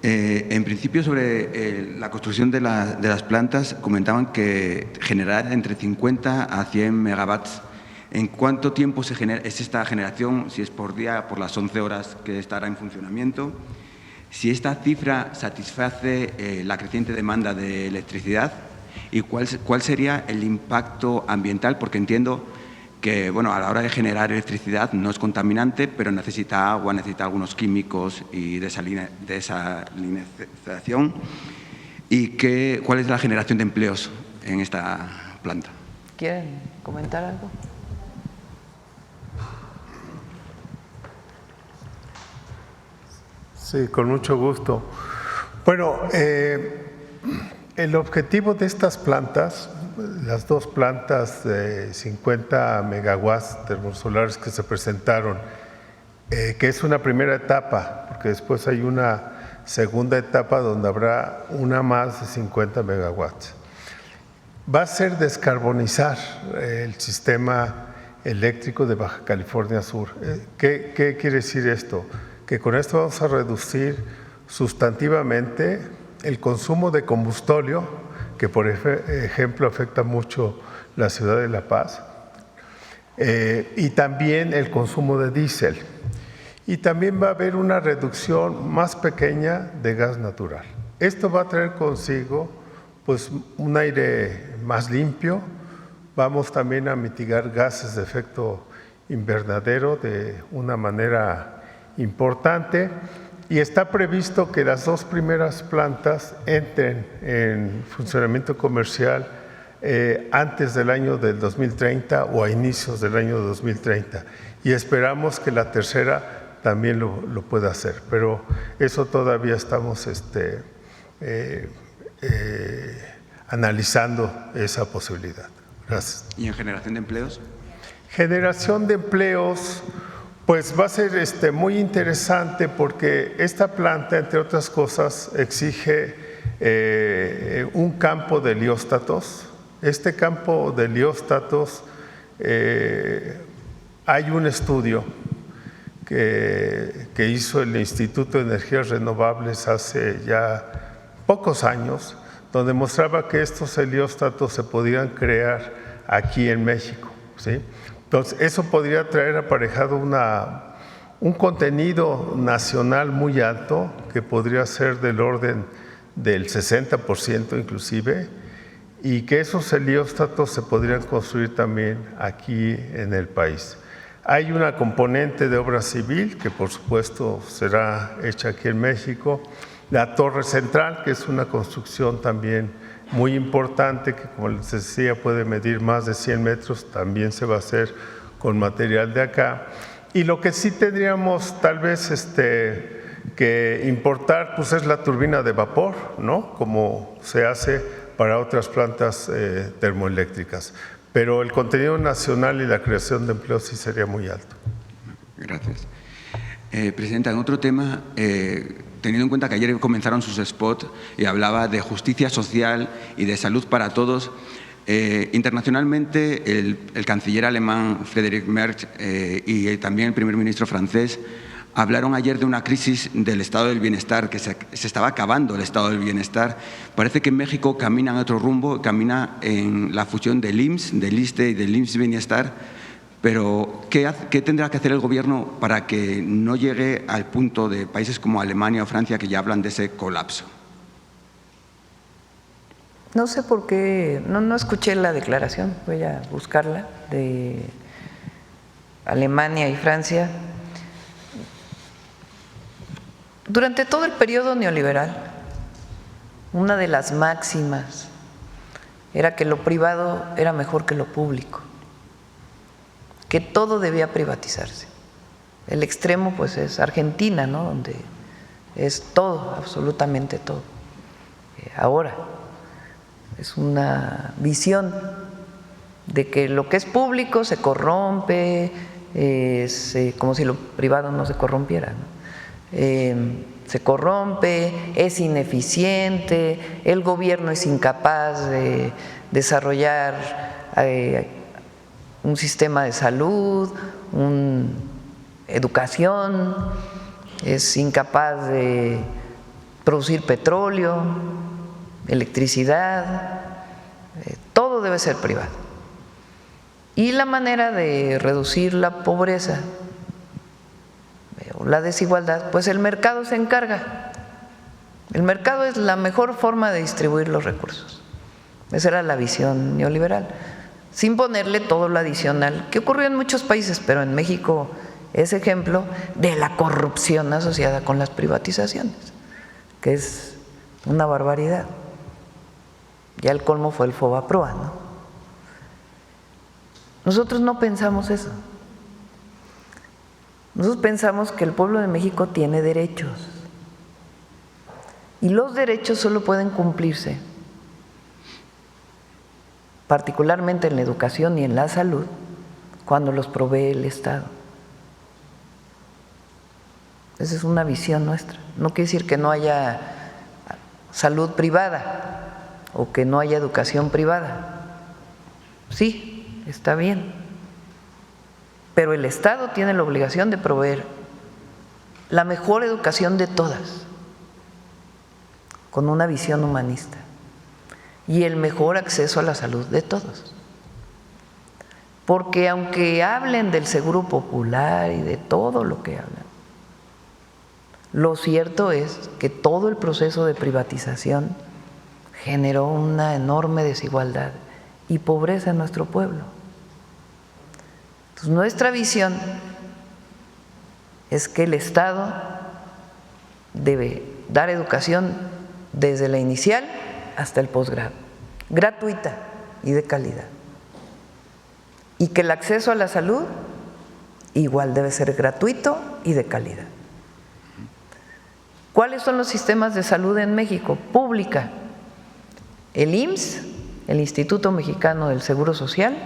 En principio, sobre la construcción de las plantas, comentaban que generará entre 50 a 100 megawatts. ¿En cuánto tiempo es esta generación? Si es por día, por las 11 horas que estará en funcionamiento. Si esta cifra satisface la creciente demanda de electricidad y cuál sería el impacto ambiental, porque entiendo que a la hora de generar electricidad no es contaminante, pero necesita agua, necesita algunos químicos y desalinización. ¿Y cuál es la generación de empleos en esta planta?
¿Quieren comentar algo?
Sí, con mucho gusto. Bueno, el objetivo de estas plantas, las dos plantas de 50 megawatts termosolares que se presentaron, que es una primera etapa, porque después hay una segunda etapa donde habrá una más de 50 megawatts. Va a ser descarbonizar el sistema eléctrico de Baja California Sur. ¿Qué quiere decir esto? Que con esto vamos a reducir sustantivamente el consumo de combustóleo, que por ejemplo afecta mucho la ciudad de La Paz, y también el consumo de diésel. Y también va a haber una reducción más pequeña de gas natural. Esto va a traer consigo pues, un aire más limpio. Vamos también a mitigar gases de efecto invernadero de una manera importante, y está previsto que las dos primeras plantas entren en funcionamiento comercial antes del año del 2030 o a inicios del año 2030, y esperamos que la tercera también lo pueda hacer, pero eso todavía estamos analizando esa posibilidad. Gracias.
¿Y en generación de empleos?
Generación de empleos, pues va a ser muy interesante porque esta planta, entre otras cosas, exige un campo de helióstatos. Este campo de helióstatos, hay un estudio que hizo el Instituto de Energías Renovables hace ya pocos años, donde mostraba que estos helióstatos se podían crear aquí en México, ¿sí? Entonces, eso podría traer aparejado un contenido nacional muy alto, que podría ser del orden del 60% inclusive, y que esos helióstatos se podrían construir también aquí en el país. Hay una componente de obra civil, que por supuesto será hecha aquí en México, La Torre Central, que es una construcción también muy importante, que como les decía puede medir más de 100 metros, también se va a hacer con material de acá. Y lo que sí tendríamos tal vez que importar pues es la turbina de vapor, ¿no? Como se hace para otras plantas termoeléctricas. Pero el contenido nacional y la creación de empleo sí sería muy alto.
Gracias. Presidenta, en otro tema, teniendo en cuenta que ayer comenzaron sus spots y hablaba de justicia social y de salud para todos, internacionalmente el canciller alemán Friedrich Merz y también el primer ministro francés hablaron ayer de una crisis del estado del bienestar, que se estaba acabando el estado del bienestar. Parece que en México camina en otro rumbo, camina en la fusión del IMSS, del ISSSTE y del IMSS Bienestar. Pero, ¿qué tendrá que hacer el Gobierno para que no llegue al punto de países como Alemania o Francia que ya hablan de ese colapso?
No sé por qué, no escuché la declaración, voy a buscarla, de Alemania y Francia. Durante todo el periodo neoliberal, una de las máximas era que lo privado era mejor que lo público, que todo debía privatizarse. El extremo pues es Argentina, ¿no? Donde es todo, absolutamente todo. Ahora es una visión de que lo que es público se corrompe, es como si lo privado no se corrompiera, ¿no? Se corrompe, es ineficiente, el gobierno es incapaz de desarrollar un sistema de salud, una educación, es incapaz de producir petróleo, electricidad, todo debe ser privado. Y la manera de reducir la pobreza o la desigualdad, pues el mercado se encarga. El mercado es la mejor forma de distribuir los recursos. Esa era la visión neoliberal, sin ponerle todo lo adicional que ocurrió en muchos países, pero en México es ejemplo de la corrupción asociada con las privatizaciones, que es una barbaridad. Ya el colmo fue el Fobaproa, ¿no? Nosotros no pensamos eso. Nosotros pensamos que el pueblo de México tiene derechos y los derechos solo pueden cumplirse, particularmente en la educación y en la salud, cuando los provee el Estado. Esa es una visión nuestra. No quiere decir que no haya salud privada o que no haya educación privada. Sí, está bien. Pero el Estado tiene la obligación de proveer la mejor educación de todas, con una visión humanista, y el mejor acceso a la salud de todos. Porque aunque hablen del seguro popular y de todo lo que hablan, lo cierto es que todo el proceso de privatización generó una enorme desigualdad y pobreza en nuestro pueblo. Entonces, nuestra visión es que el Estado debe dar educación desde la inicial hasta el posgrado, gratuita y de calidad. Y que el acceso a la salud igual debe ser gratuito y de calidad. ¿Cuáles son los sistemas de salud en México? Pública. El IMSS, el Instituto Mexicano del Seguro Social,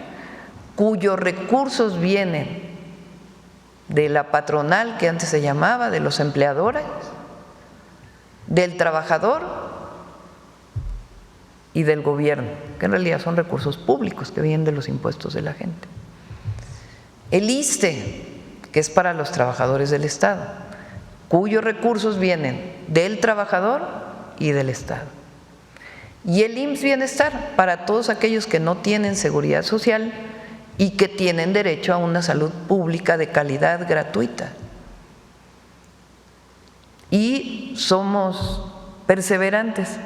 cuyos recursos vienen de la patronal, que antes se llamaba, de los empleadores, del trabajador y del gobierno, que en realidad son recursos públicos que vienen de los impuestos de la gente. El ISSSTE, que es para los trabajadores del Estado, cuyos recursos vienen del trabajador y del Estado. Y el IMSS Bienestar, para todos aquellos que no tienen seguridad social y que tienen derecho a una salud pública de calidad gratuita. Y somos perseverantes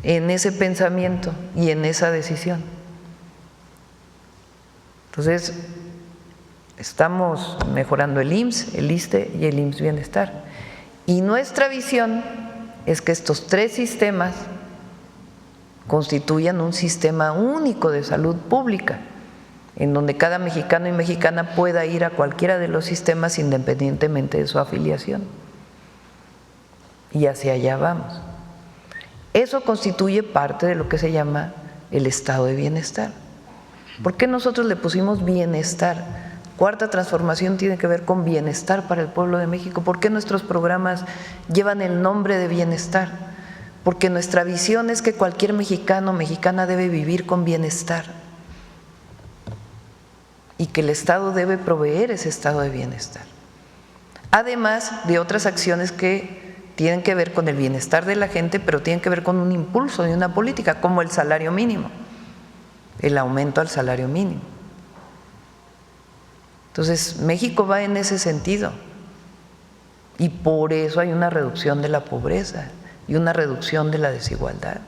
en ese pensamiento y en esa decisión. Entonces, estamos mejorando el IMSS, el ISSSTE y el IMSS Bienestar. Y nuestra visión es que estos 3 sistemas constituyan un sistema único de salud pública, en donde cada mexicano y mexicana pueda ir a cualquiera de los sistemas independientemente de su afiliación. Y hacia allá vamos. Eso constituye parte de lo que se llama el estado de bienestar. ¿Por qué nosotros le pusimos bienestar? Cuarta transformación tiene que ver con bienestar para el pueblo de México. ¿Por qué nuestros programas llevan el nombre de bienestar? Porque nuestra visión es que cualquier mexicano o mexicana debe vivir con bienestar y que el Estado debe proveer ese estado de bienestar. Además de otras acciones que tienen que ver con el bienestar de la gente, pero tienen que ver con un impulso de una política, como el salario mínimo, el aumento al salario mínimo. Entonces, México va en ese sentido y por eso hay una reducción de la pobreza y una reducción de la desigualdad.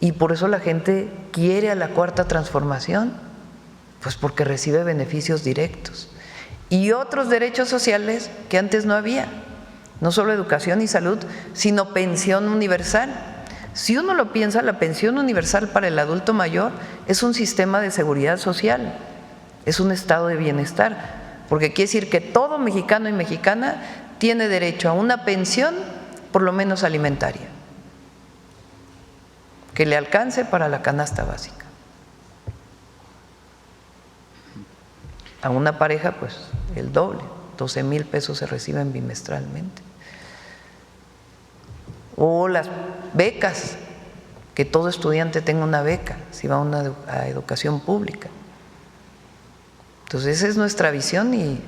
Y por eso la gente quiere a la cuarta transformación, pues porque recibe beneficios directos y otros derechos sociales que antes no había, no solo educación y salud, sino pensión universal. Si uno lo piensa, la pensión universal para el adulto mayor es un sistema de seguridad social, es un estado de bienestar, porque quiere decir que todo mexicano y mexicana tiene derecho a una pensión, por lo menos alimentaria, que le alcance para la canasta básica. A una pareja, pues el doble, 12,000 pesos se reciben bimestralmente. O las becas, que todo estudiante tenga una beca si va a educación pública. Entonces esa es nuestra visión y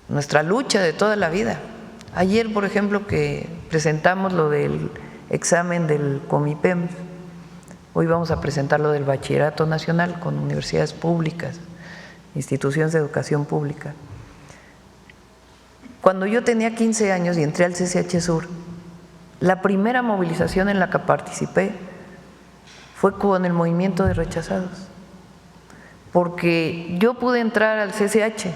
nuestra lucha de toda la vida. Ayer, por ejemplo, que presentamos lo del examen del Comipem, hoy vamos a presentar lo del Bachillerato Nacional con universidades públicas, instituciones de educación pública. Cuando yo tenía 15 años y entré al CCH Sur, la primera movilización en la que participé fue con el movimiento de rechazados, porque yo pude entrar al CCH,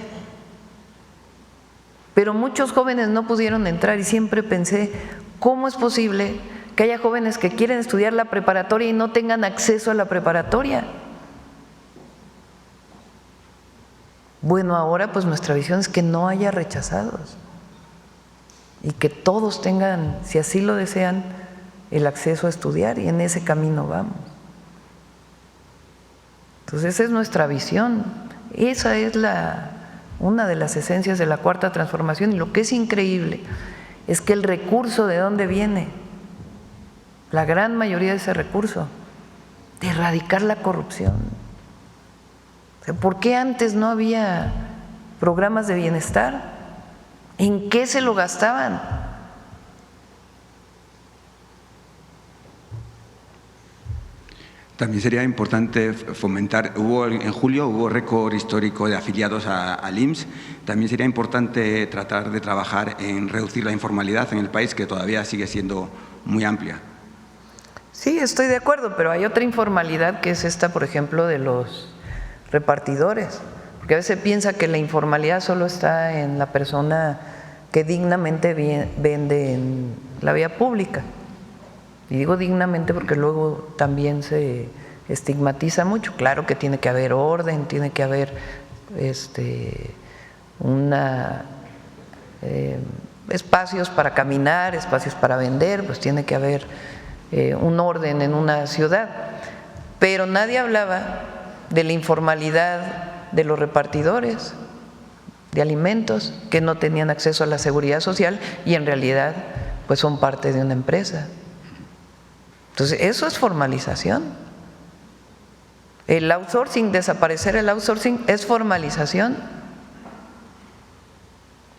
pero muchos jóvenes no pudieron entrar y siempre pensé, ¿cómo es posible que haya jóvenes que quieren estudiar la preparatoria y no tengan acceso a la preparatoria? Bueno, ahora pues nuestra visión es que no haya rechazados y que todos tengan, si así lo desean, el acceso a estudiar, y en ese camino vamos. Entonces esa es nuestra visión, esa es una de las esencias de la cuarta transformación, y lo que es increíble es que el recurso, ¿de dónde viene? La gran mayoría de ese recurso, de erradicar la corrupción. O sea, ¿por qué antes no había programas de bienestar? ¿En qué se lo gastaban?
También sería importante fomentar, en julio hubo récord histórico de afiliados al IMSS, también sería importante tratar de trabajar en reducir la informalidad en el país, que todavía sigue siendo muy amplia.
Sí, estoy de acuerdo, pero hay otra informalidad que es esta, por ejemplo, de los repartidores, porque a veces piensa que la informalidad solo está en la persona que dignamente vende en la vía pública. Y digo dignamente porque luego también se estigmatiza mucho. Claro que tiene que haber orden, tiene que haber espacios para caminar, espacios para vender, pues tiene que haber un orden en una ciudad. Pero nadie hablaba de la informalidad de los repartidores de alimentos que no tenían acceso a la seguridad social y en realidad pues son parte de una empresa. Entonces, eso es formalización. El outsourcing, desaparecer el outsourcing es formalización.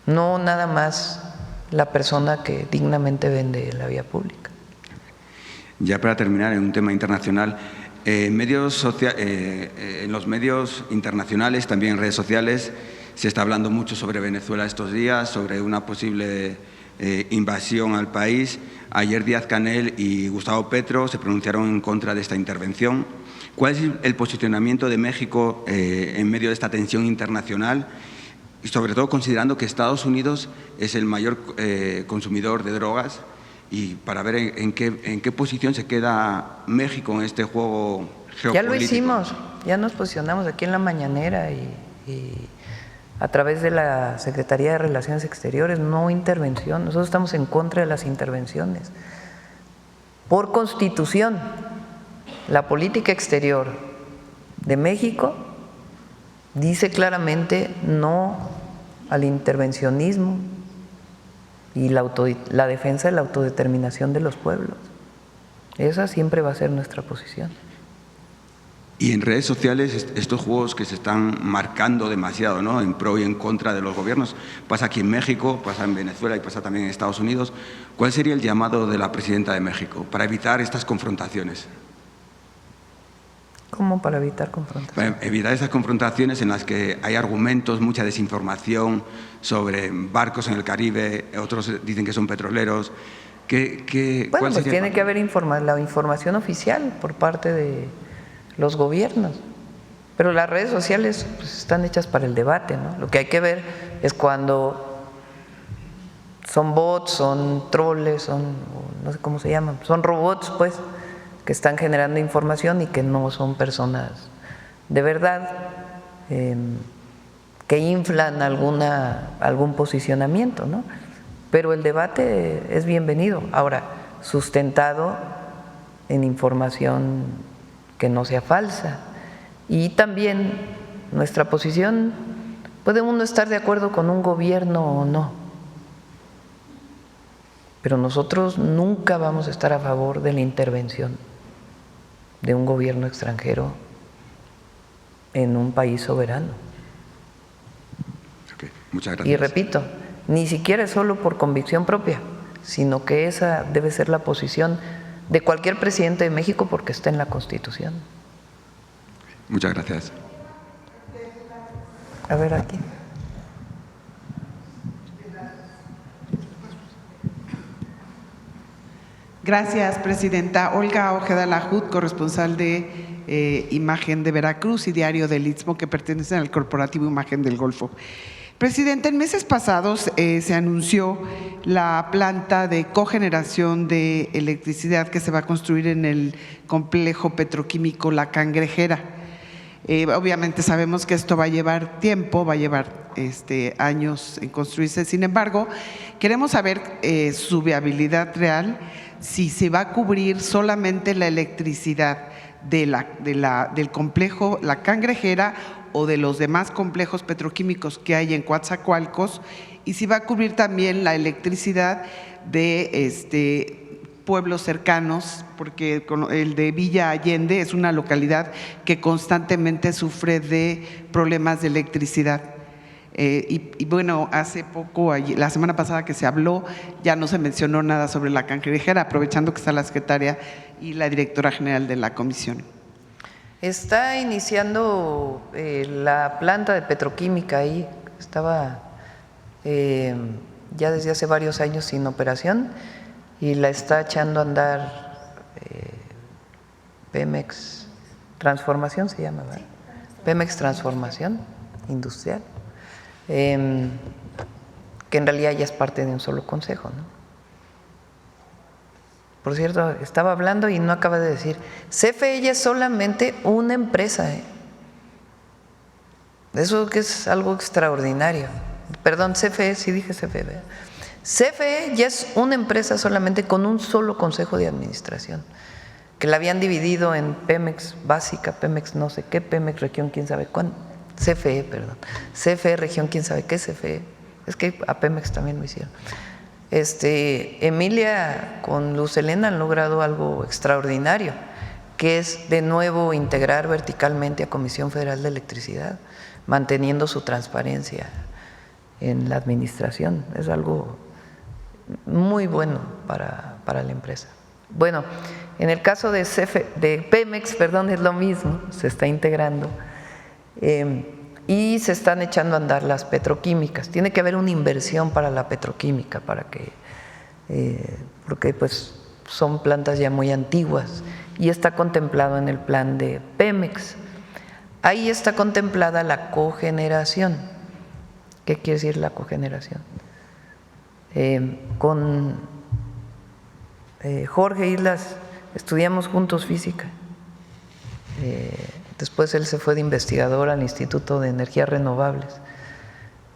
No nada más la persona que dignamente vende en la vía pública.
Ya para terminar, en un tema internacional, en los medios internacionales, también en redes sociales, se está hablando mucho sobre Venezuela estos días, sobre una posible invasión al país. Ayer Díaz-Canel y Gustavo Petro se pronunciaron en contra de esta intervención. ¿Cuál es el posicionamiento de México en medio de esta tensión internacional? y sobre todo considerando que Estados Unidos es el mayor consumidor de drogas, y para ver en qué posición se queda México en este juego geopolítico.
Ya lo hicimos, ya nos posicionamos aquí en la mañanera y a través de la Secretaría de Relaciones Exteriores, no intervención. Nosotros estamos en contra de las intervenciones. Por Constitución, la política exterior de México dice claramente no al intervencionismo y la defensa de la autodeterminación de los pueblos. Esa siempre va a ser nuestra posición.
Y en redes sociales, estos juegos que se están marcando demasiado, ¿no?, en pro y en contra de los gobiernos, pasa aquí en México, pasa en Venezuela y pasa también en Estados Unidos. ¿Cuál sería el llamado de la presidenta de México para evitar estas confrontaciones?
¿Cómo para evitar confrontaciones?
Para evitar esas confrontaciones en las que hay argumentos, mucha desinformación sobre barcos en el Caribe, otros dicen que son petroleros.
Bueno, pues tiene que haber la información oficial por parte de los gobiernos, pero las redes sociales pues están hechas para el debate, ¿no? Lo que hay que ver es cuando son bots, son troles, no sé cómo se llaman, son robots, pues, que están generando información y que no son personas de verdad, que inflan algún posicionamiento, ¿no? Pero el debate es bienvenido, ahora sustentado en información que no sea falsa. Y también nuestra posición, puede uno estar de acuerdo con un gobierno o no, pero nosotros nunca vamos a estar a favor de la intervención de un gobierno extranjero en un país soberano.
Okay, muchas gracias.
Y repito, ni siquiera es solo por convicción propia, sino que esa debe ser la posición de cualquier presidente de México porque está en la Constitución.
Muchas gracias.
A ver, aquí.
Gracias, presidenta. Olga Ojeda Lajud, corresponsal de Imagen de Veracruz y Diario del Istmo, que pertenecen al corporativo Imagen del Golfo. Presidenta, en meses pasados se anunció la planta de cogeneración de electricidad que se va a construir en el complejo petroquímico La Cangrejera. Obviamente sabemos que esto va a llevar tiempo, va a llevar años en construirse. Sin embargo, queremos saber su viabilidad real, si se va a cubrir solamente la electricidad del complejo La Cangrejera o de los demás complejos petroquímicos que hay en Coatzacoalcos, y si va a cubrir también la electricidad de pueblos cercanos, porque el de Villa Allende es una localidad que constantemente sufre de problemas de electricidad. Y bueno, hace poco, la semana pasada que se habló, ya no se mencionó nada sobre La Cangrejera, aprovechando que está la secretaria y la directora general de la comisión.
Está iniciando la planta de petroquímica ahí, estaba ya desde hace varios años sin operación y la está echando a andar Pemex Transformación, se llama, ¿verdad? Pemex Transformación Industrial, que en realidad ya es parte de un solo consejo, ¿no? Por cierto, estaba hablando y no acaba de decir, CFE ya es solamente una empresa, Eso que es algo extraordinario. Perdón, CFE, sí dije CFE, ¿verdad? CFE ya es una empresa solamente con un solo consejo de administración, que la habían dividido en Pemex Básica, Pemex no sé qué, Pemex Región quién sabe cuándo, CFE, perdón, CFE Región quién sabe qué, CFE, es que a Pemex también lo hicieron. Emilia con Luz Helena han logrado algo extraordinario, que es de nuevo integrar verticalmente a Comisión Federal de Electricidad, manteniendo su transparencia en la administración. Es algo muy bueno para la empresa. Bueno, en el caso de Pemex, perdón, es lo mismo, se está integrando y se están echando a andar las petroquímicas. Tiene que haber una inversión para la petroquímica, porque pues son plantas ya muy antiguas y está contemplado en el plan de Pemex. Ahí está contemplada la cogeneración. ¿Qué quiere decir la cogeneración? Con Jorge Islas estudiamos juntos física. Después él se fue de investigador al Instituto de Energías Renovables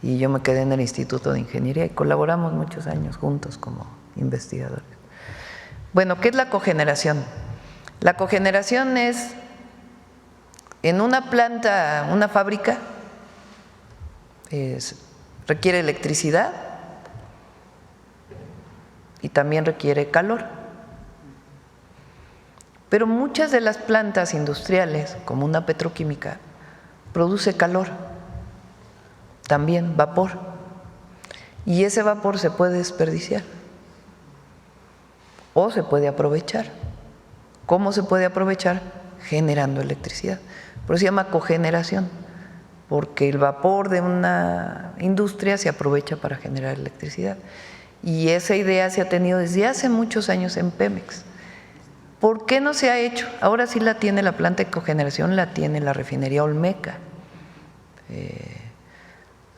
y yo me quedé en el Instituto de Ingeniería y colaboramos muchos años juntos como investigadores. Bueno, ¿qué es la cogeneración? La cogeneración es en una planta, una fábrica, requiere electricidad y también requiere calor. Pero muchas de las plantas industriales, como una petroquímica, produce calor, también vapor, y ese vapor se puede desperdiciar o se puede aprovechar. ¿Cómo se puede aprovechar? Generando electricidad. Por eso se llama cogeneración, porque el vapor de una industria se aprovecha para generar electricidad. Y esa idea se ha tenido desde hace muchos años en Pemex. ¿Por qué no se ha hecho? Ahora sí la tiene la planta de cogeneración, la tiene la refinería Olmeca.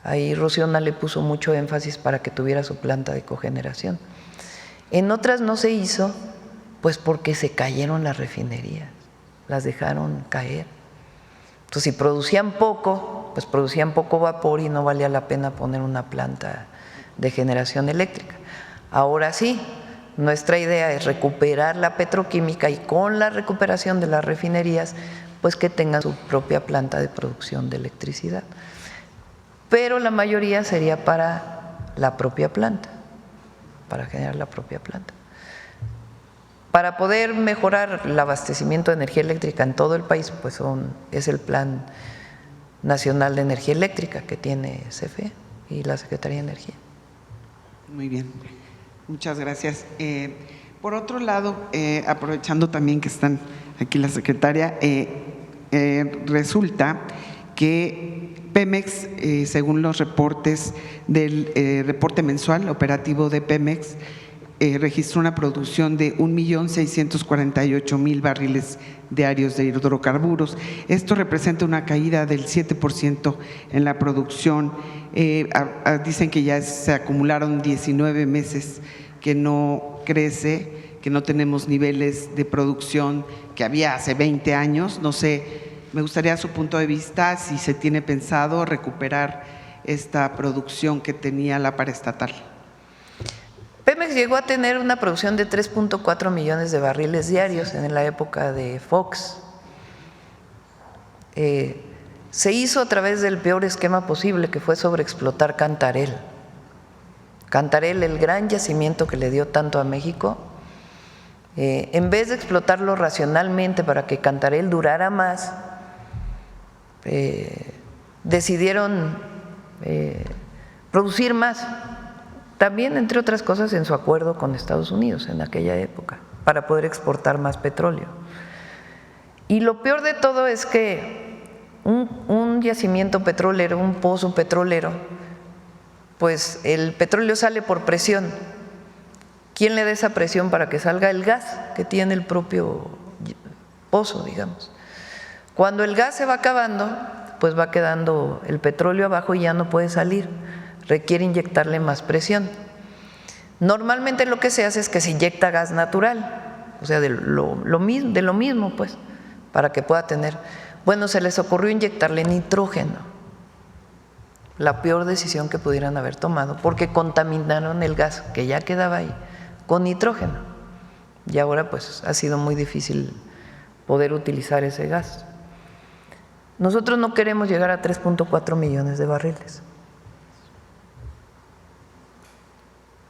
Ahí Rocío Nale le puso mucho énfasis para que tuviera su planta de cogeneración. En otras no se hizo, pues porque se cayeron las refinerías, las dejaron caer. Entonces, si producían poco, pues producían poco vapor y no valía la pena poner una planta de generación eléctrica. Ahora sí, nuestra idea es recuperar la petroquímica y con la recuperación de las refinerías, pues que tengan su propia planta de producción de electricidad. Pero la mayoría sería para la propia planta, para generar la propia planta. Para poder mejorar el abastecimiento de energía eléctrica en todo el país, pues es el Plan Nacional de Energía Eléctrica que tiene CFE y la Secretaría de Energía.
Muy bien, muchas gracias. Por otro lado, aprovechando también que están aquí la secretaria, resulta que Pemex, según los reportes del reporte mensual operativo de Pemex, registró una producción de 1.648.000 barriles diarios de hidrocarburos. Esto representa una caída del 7% en la producción. Dicen que ya se acumularon 19 meses que no crece, que no tenemos niveles de producción que había hace 20 años. No sé, me gustaría su punto de vista, si se tiene pensado recuperar esta producción que tenía la paraestatal.
Pemex llegó a tener una producción de 3.4 millones de barriles diarios en la época de Fox. Se hizo a través del peor esquema posible, que fue sobreexplotar Cantarell. Cantarell, el gran yacimiento que le dio tanto a México, en vez de explotarlo racionalmente para que Cantarell durara más, decidieron producir más. También, entre otras cosas, en su acuerdo con Estados Unidos en aquella época, para poder exportar más petróleo. Y lo peor de todo es que un yacimiento petrolero, un pozo petrolero, pues el petróleo sale por presión. ¿Quién le da esa presión para que salga el gas que tiene el propio pozo, digamos? Cuando el gas se va acabando, pues va quedando el petróleo abajo y ya no puede salir. Requiere inyectarle más presión. Normalmente lo que se hace es que se inyecta gas natural, o sea, de lo mismo, pues, para que pueda tener. Bueno, se les ocurrió inyectarle nitrógeno, la peor decisión que pudieran haber tomado, porque contaminaron el gas que ya quedaba ahí con nitrógeno. Y ahora pues ha sido muy difícil poder utilizar ese gas. Nosotros no queremos llegar a 3.4 millones de barriles.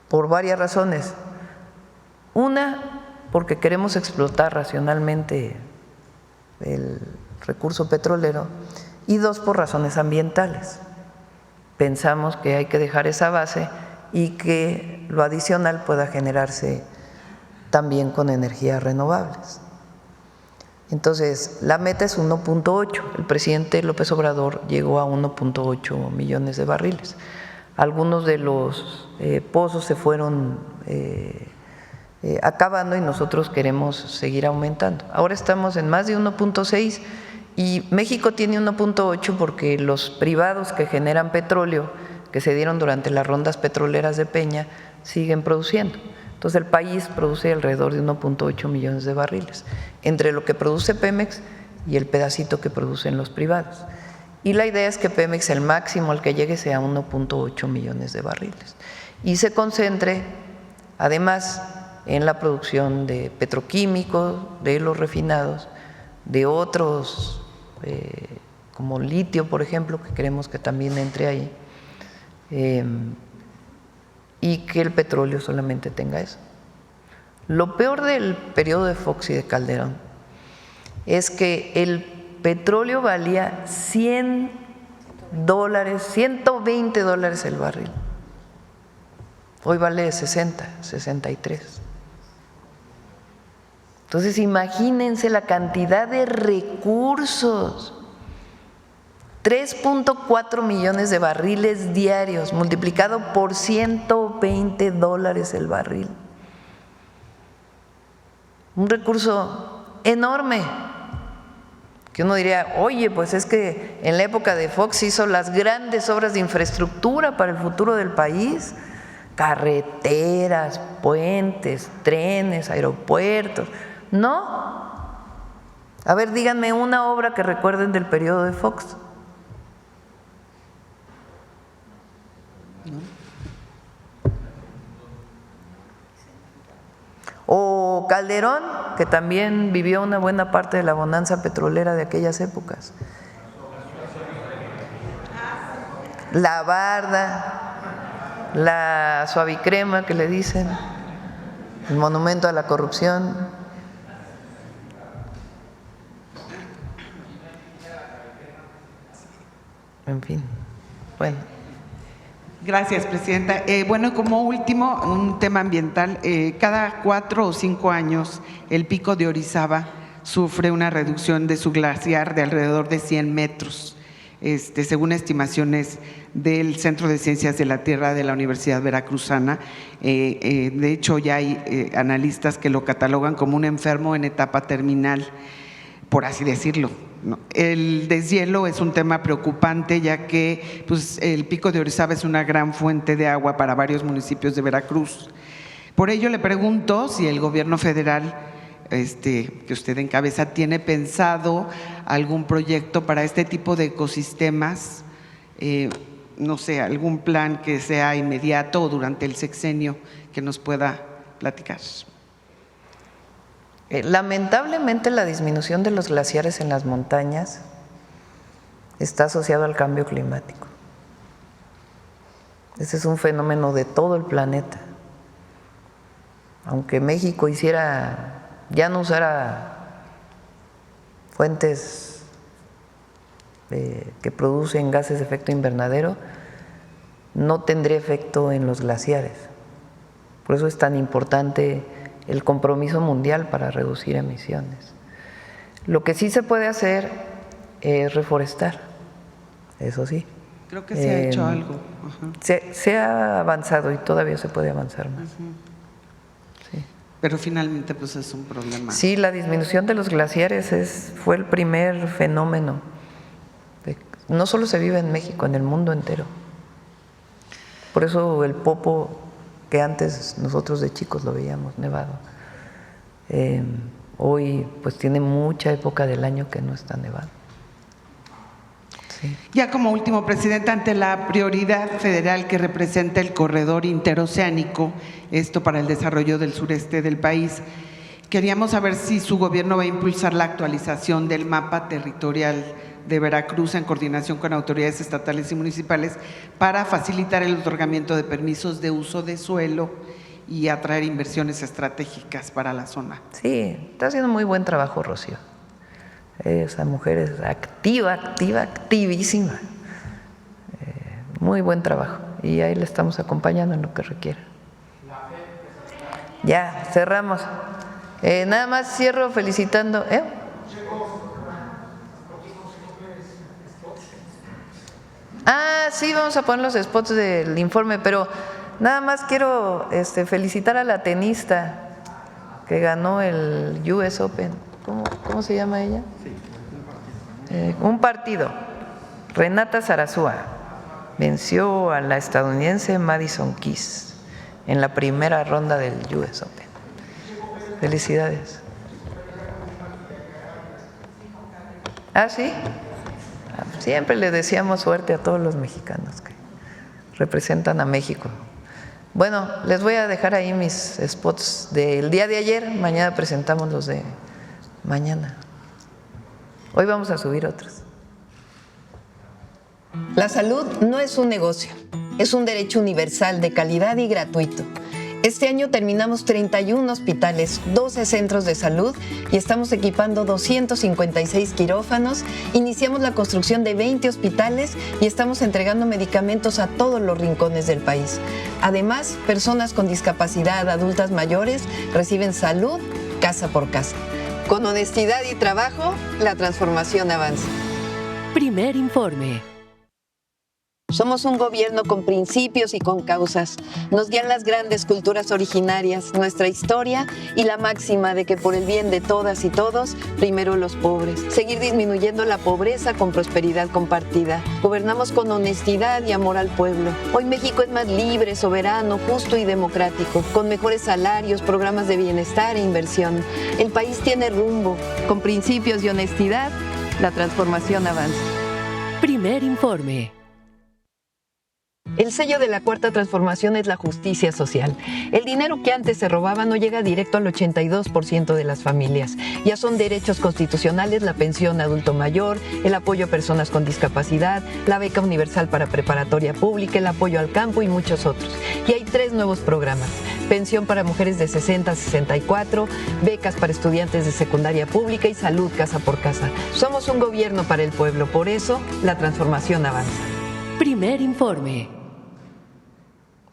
Por varias razones. Una, porque queremos explotar racionalmente el recurso petrolero, y dos, por razones ambientales. Pensamos que hay que dejar esa base y que lo adicional pueda generarse también con energías renovables. Entonces, la meta es 1.8. El presidente López Obrador llegó a 1.8 millones de barriles. Algunos de los pozos se fueron acabando y nosotros queremos seguir aumentando. Ahora estamos en más de 1.6 y México tiene 1.8 porque los privados que generan petróleo que se dieron durante las rondas petroleras de Peña siguen produciendo. Entonces el país produce alrededor de 1.8 millones de barriles, entre lo que produce Pemex y el pedacito que producen los privados. Y la idea es que Pemex, el máximo al que llegue, sea 1.8 millones de barriles y se concentre además en la producción de petroquímicos, de los refinados, de otros como litio, por ejemplo, que queremos que también entre ahí, y que el petróleo solamente tenga eso. Lo peor del periodo de Fox y de Calderón es que el petróleo valía $100, $120 el barril. Hoy vale 60, 63. Entonces imagínense la cantidad de recursos. 3.4 millones de barriles diarios, multiplicado por $120 el barril. Un recurso enorme, que uno diría, oye, pues es que en la época de Fox hizo las grandes obras de infraestructura para el futuro del país, carreteras, puentes, trenes, aeropuertos. No. A ver, díganme una obra que recuerden del periodo de Fox. O Calderón, que también vivió una buena parte de la bonanza petrolera de aquellas épocas. La Barda, la Suavicrema que le dicen, el monumento a la corrupción. En fin, bueno.
Gracias, Presidenta. Bueno, como último, un tema ambiental. Cada 4 o 5 años, el pico de Orizaba sufre una reducción de su glaciar de alrededor de 100 metros, según estimaciones del Centro de Ciencias de la Tierra de la Universidad Veracruzana. De hecho, ya hay analistas que lo catalogan como un enfermo en etapa terminal, por así decirlo. El deshielo es un tema preocupante, ya que pues, el pico de Orizaba es una gran fuente de agua para varios municipios de Veracruz. Por ello le pregunto si el gobierno federal que usted encabeza tiene pensado algún proyecto para este tipo de ecosistemas, no sé, algún plan que sea inmediato o durante el sexenio que nos pueda platicar.
Lamentablemente la disminución de los glaciares en las montañas está asociado al cambio climático. Ese es un fenómeno de todo el planeta. Aunque México ya no usara fuentes que producen gases de efecto invernadero, no tendría efecto en los glaciares. Por eso es tan importante el compromiso mundial para reducir emisiones. Lo que sí se puede hacer es reforestar, eso sí.
Creo que se ha hecho algo.
Se ha avanzado y todavía se puede avanzar más. Sí.
Pero finalmente pues es un problema.
Sí, la disminución de los glaciares fue el primer fenómeno. No solo se vive en México, en el mundo entero. Por eso el Popo, que antes nosotros de chicos lo veíamos nevado, hoy pues tiene mucha época del año que no está nevado. Sí.
Ya como último, Presidenta, ante la prioridad federal que representa el corredor interoceánico, esto para el desarrollo del sureste del país, queríamos saber si su gobierno va a impulsar la actualización del mapa territorial de Veracruz en coordinación con autoridades estatales y municipales para facilitar el otorgamiento de permisos de uso de suelo y atraer inversiones estratégicas para la zona.
Sí, está haciendo muy buen trabajo, Rocío. Esa mujer es activísima. Muy buen trabajo. Y ahí le estamos acompañando en lo que requiera. Ya, cerramos. Nada más cierro felicitando. Sí, vamos a poner los spots del informe, pero nada más quiero felicitar a la tenista que ganó el US Open. ¿Cómo se llama ella? Un partido. Renata Zarazúa. venció a la estadounidense Madison Keys en la primera ronda del US Open. Felicidades. ¿Ah, sí? Siempre le deseamos suerte a todos los mexicanos que representan a México. Bueno, les voy a dejar ahí mis spots del día de ayer. Mañana presentamos los de mañana. Hoy vamos a subir otros.
La salud no es un negocio, es un derecho universal de calidad y gratuito. Este año terminamos 31 hospitales, 12 centros de salud y estamos equipando 256 quirófanos, iniciamos la construcción de 20 hospitales y estamos entregando medicamentos a todos los rincones del país. Además, personas con discapacidad, adultas mayores, reciben salud casa por casa. Con honestidad y trabajo, la transformación avanza.
Primer informe.
Somos un gobierno con principios y con causas. Nos guían las grandes culturas originarias, nuestra historia y la máxima de que por el bien de todas y todos, primero los pobres. Seguir disminuyendo la pobreza con prosperidad compartida. Gobernamos con honestidad y amor al pueblo. Hoy México es más libre, soberano, justo y democrático, con mejores salarios, programas de bienestar e inversión. El país tiene rumbo. Con principios y honestidad, la transformación avanza.
Primer informe.
El sello de la Cuarta Transformación es la justicia social. El dinero que antes se robaba no llega directo al 82% de las familias. Ya son derechos constitucionales la pensión adulto mayor, el apoyo a personas con discapacidad, la beca universal para preparatoria pública, el apoyo al campo y muchos otros. Y hay 3 nuevos programas: pensión para mujeres de 60 a 64, becas para estudiantes de secundaria pública y salud casa por casa. Somos un gobierno para el pueblo, por eso la transformación avanza.
Primer informe.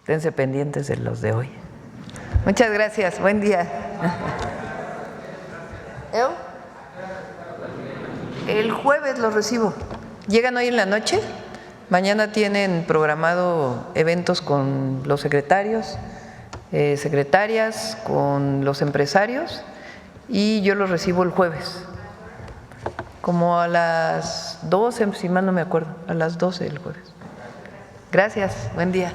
Esténse pendientes de los de hoy. Muchas gracias. Buen día. El jueves los recibo. ¿Llegan hoy en la noche? Mañana tienen programado eventos con los secretarios, secretarias, con los empresarios, y yo los recibo el jueves. Como a las 12, si mal no me acuerdo, a las 12 del jueves. Gracias. Buen día.